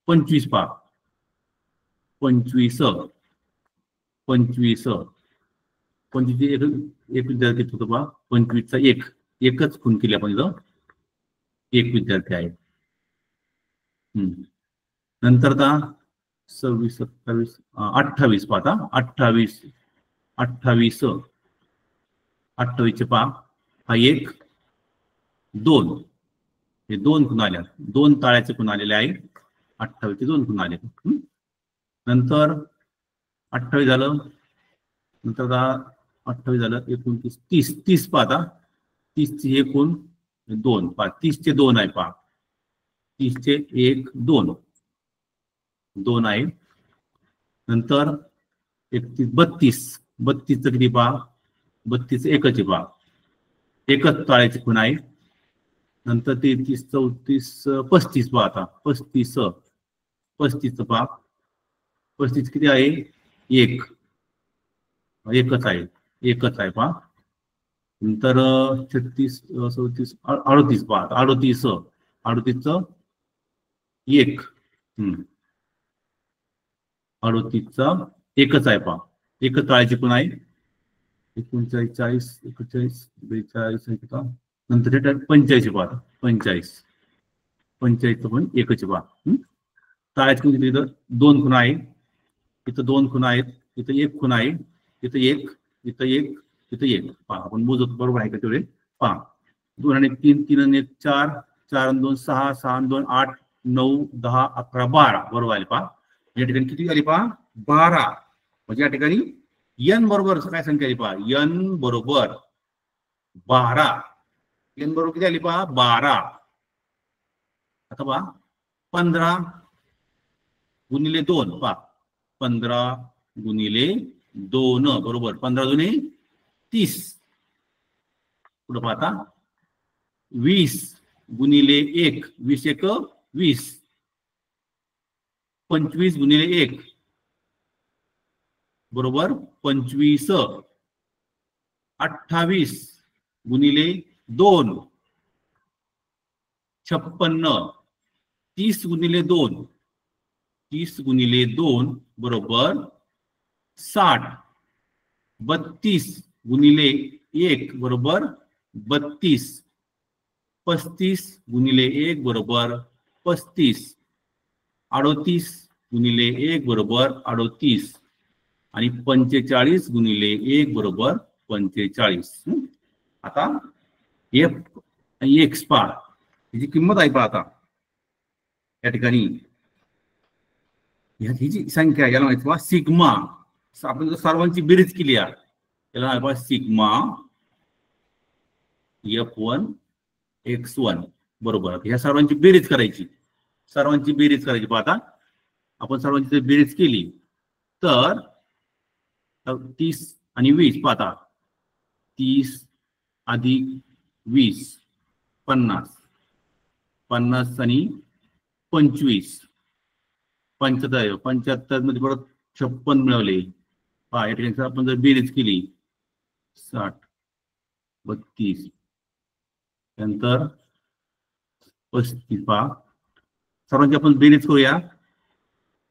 25 पहा, 25 एक विद्यार्थी होतो पहा, 25चा एकच खूण केली आपण, इथं एक विद्यार्थी आहे. नंतर आता 26 27 28 पाहता, 28चे पहा, हा 1 2, हे 2 खूण आल्या, 2 ताळ्याचे खूण आलेले आहे, 28चे 2 खूण आले. नंतर 28 झालं, नंतर 28 झालं, 29 30 पाहता, 30चे एक खूण 2 पहा, 30चे 2 आहे पहा, 30चे 1 2 आहे. नंतर 32चं किती पहा, 32 एकच आहे पहा, एकच ताळ्याचे खूण आहे. नंतर 33 34 35 पहा, आता 35चं पहा, 35 किती आहे, एकच आहे पहा. नंतर 36 37 38 पहा, 38चं एक, 38चा एकच आहे पहा, एकच ताळ्याचे खूण आहे. 39 40 41 42 नंतर 45 पहा, 45चं पण एकच पहा. ताळ्याचे खूण इथं 2 खूण आहे, इथं 2 खूण आहेत, इथं 1 खूण आहे, इथं 1 इथं 1 इथं 1 पहा. आपण मोजत बरोबर आहे का तेवढे पहा. 2 आणि 3 3 आणि 1 4 4 आणि 2 6 6 आणि 2 8 9 10 11 12 बरोबर आले पहा. या ठिकाणी किती आली पहा, 12. म्हणजे या ठिकाणी n बरोबर काय संख्या आली पहा, n बरोबर 12, n बरोबर किती आली पहा, 12. आता पहा 15 गुणिले 2 पहा, 15 गुणिले 2 बरोबर 15 दुने 30. पुढे पाहता 20 गुणिले 1, 20 1 20, 25 गुणिले 1 बरोबर 25, 28 गुणिले 2 56, 30 गुणिले 2 बरोबर 60, 32 गुणिले 1 बरोबर 32, 35 गुणिले 1 बरोबर 35, 38 गुणिले 1 बरोबर 38 आणि 45 गुणिले 1 बरोबर 45. आता एफ आणि एक्स पहा, याची किंमत आहे पहा. आता या ठिकाणी ही जी संख्या याला माहिती पहा सिग्मा, आपण जर सर्वांची बेरीज केली आहे याला माहिती पहा सिग्मा F1 X1 बरोबर. ह्या सर्वांची बेरीज करायची, पहा. आता आपण सर्वांची बेरीज केली तर 30 आणि 20 पाहता, 30 अधिक 20 50, 50 आणि 25 75 मध्ये परत 56 मिळवले पहा. या ठिकाणी आपण जर बेरीज केली 60 32 नंतर 35 पहा. सर्वांची आपण बेरीज करूया.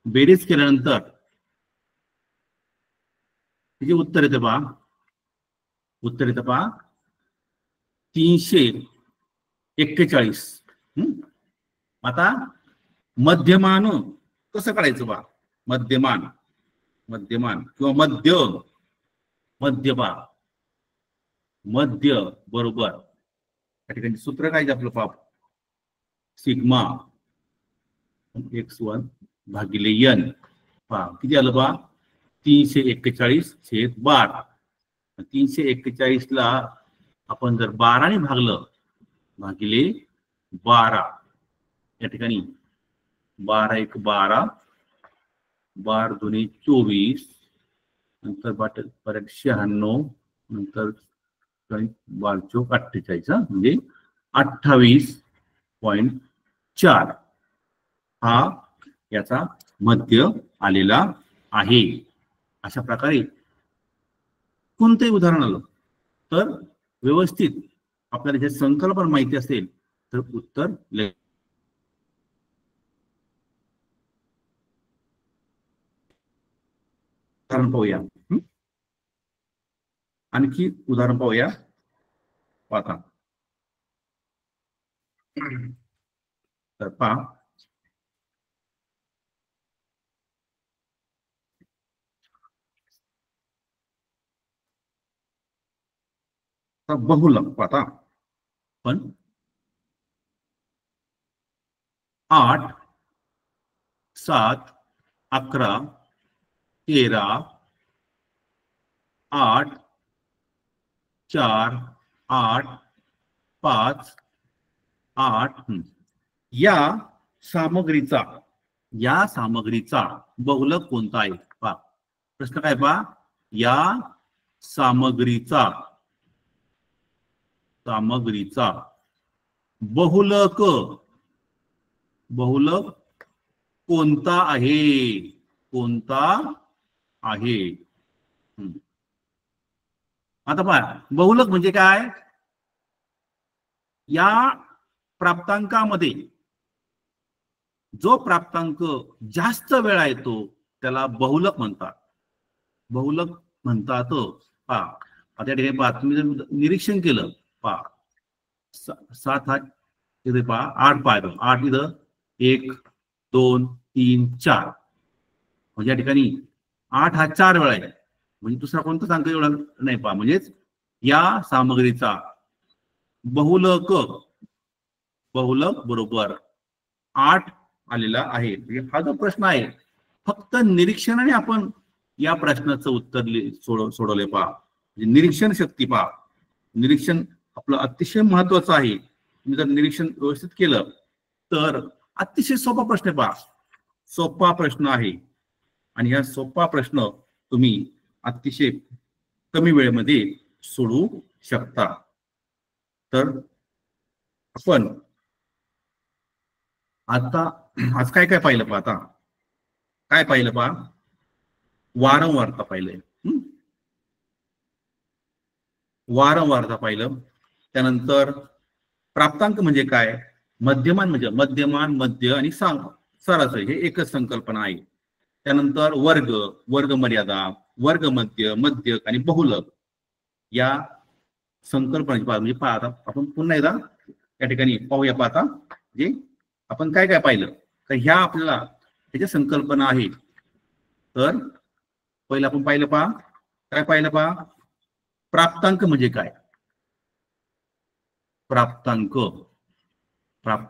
बेरीज केल्यानंतर तिचे उत्तर येते पहा, 341. आता मध्यमान कसं काढायचं पहा, मध्यमान किंवा मध्य पहा, मध्य बरोबर या ठिकाणी सूत्र काय आपलं पहा, सिग्मा X1 भागिले n पहा किती आलं पहा, 341/12. 341 ला आपण जर 12 ने भागलं भागिले 12 या ठिकाणी 12 एक 12 12 दुनी 24 नंतर परत 96 नंतर 12 चौक 48 म्हणजे 28.4 हा याचा मध्य आलेला आहे। अशा प्रकारे कोणतेही उदाहरण आलं तर व्यवस्थित आपल्याला जे संकल्पना माहिती असेल तर उत्तर उदाहरण पाहूया। आणखी उदाहरण पाहूया आता तर पहा बहुलक पाहता पण 8 7 11 13 8 4 8 5 8 या सामग्रीचा बहुलक कोणता आहे पहा। प्रश्न काय पहा, या सामग्रीचा बहुलक कोणता आहे आता पहा बहुलक म्हणजे काय, या प्राप्तांकामध्ये जो प्राप्तांक जास्त वेळा येतो त्याला बहुलक म्हणतात। पहा आता या ठिकाणी पहा तुम्ही जर निरीक्षण केलं पहा 7 हा इथे पहा 8 पाहिलं 8 इथं 1 2 3 4 म्हणजे या ठिकाणी 8 हा 4 वेळा आहे म्हणजे दुसरा कोणताच अंक एवढा नाही पहा। म्हणजेच या सामग्रीचा बहुलक बरोबर 8 आलेला आहे। हा जो प्रश्न आहे फक्त निरीक्षणाने आपण या प्रश्नाचं उत्तर सोडवले पहा। म्हणजे निरीक्षण शक्ती पहा, निरीक्षण आपलं अतिशय महत्वाचं आहे। तुम्ही जर निरीक्षण व्यवस्थित केलं तर अतिशय सोपा प्रश्न पहा, सोपा प्रश्न आहे आणि हा सोपा प्रश्न तुम्ही अतिशय कमी वेळेमध्ये सोडवू शकता। तर आपण आता आज काय काय पाहिलं पहा, आता काय पाहिलं पहा, वारंवारता पाहिलंय, वारंवारता पाहिलं, त्यानंतर प्राप्तांक म्हणजे काय, मध्यमान म्हणजे मध्यमान मध्य आणि सरासरी हे एकच संकल्पना आहे। त्यानंतर वर्ग मर्यादा वर्ग मध्य आणि बहुलक या संकल्पनेची म्हणजे पहा आता आपण पुन्हा एकदा या ठिकाणी पाहूया पहा। आता जे आपण काय काय पाहिलं तर ह्या आपल्याला त्याच्या संकल्पना आहे। तर पहिलं आपण पाहिलं पहा, काय पाहिलं पहा, प्राप्तांक म्हणजे काय, प्राप्तांक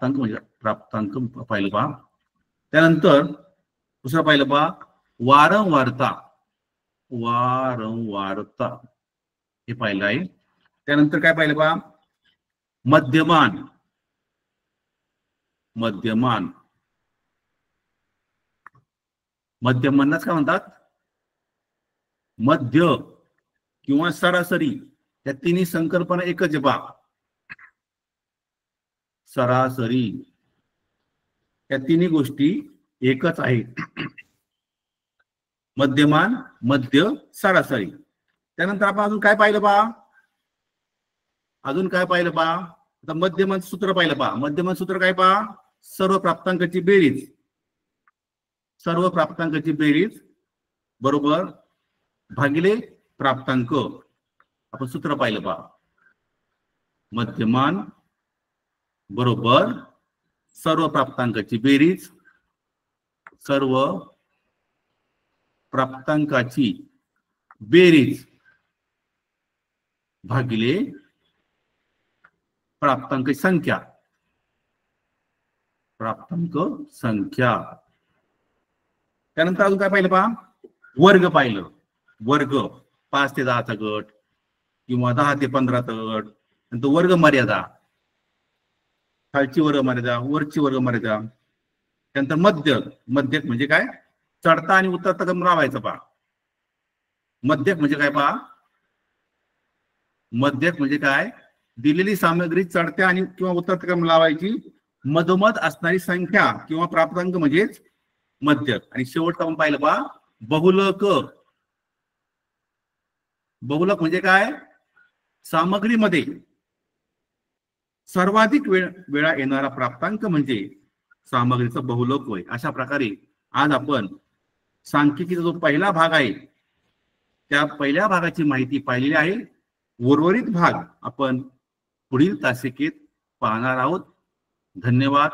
म्हणजे प्राप्तांक पाहिलं पहा। त्यानंतर दुसरं पाहिलं पहा वारंवारता हे पाहिलं आहे। त्यानंतर काय पाहिलं पहा मध्यमानच काय म्हणतात, मध्य किंवा सरासरी या तिन्ही संकल्पना एकच आहे पहा। सरासरी या तिन्ही गोष्टी एकच आहेत, मध्यमान मध्य सरासरी। त्यानंतर आपण अजून काय पाहिलं पहा, आता मध्यमान सूत्र पाहिलं पहा। मध्यमान सूत्र काय पहा, सर्व प्राप्तांकाची बेरीज बरोबर भागिले प्राप्तांक। आपण सूत्र पाहिलं पहा, मध्यमान बरोबर सर्व प्राप्तांकाची बेरीज भागिले प्राप्तांक संख्या। त्यानंतर अजून काय पाहिलं पहा, वर्ग पाहिलं, वर्ग 5 ते 10चा गट किंवा 10 ते 15 तट, नंतर वर्ग मर्यादा, खालची वर्ग मर्यादा, वरची वर्ग मर्यादा, त्यानंतर मध्यक. मध्यक म्हणजे काय? चढता आणि उतरता क्रम लावायचा पहा. मध्यक म्हणजे काय पहा? मध्यक म्हणजे काय? दिलेली सामग्री चढत्या आणि किंवा उतरत्या क्रम लावायची, मधोमध असणारी संख्या किंवा प्राप्तांक म्हणजेच मध्यक. आणि शेवटचा आपण पाहिलं पहा बहुलक. बहुलक म्हणजे काय? सामग्रीमध्ये सर्वाधिक वेळा येणारा प्राप्तांक म्हणजे सामग्रीचा बहुलक होय. अशा प्रकारे आज आपण सांख्यिकीचा जो पहिला भाग आहे त्या पहिल्या भागाची माहिती पाहिलेली आहे. उर्वरित भाग आपण पुढील तासिकेत पाहणार आहोत. धन्यवाद.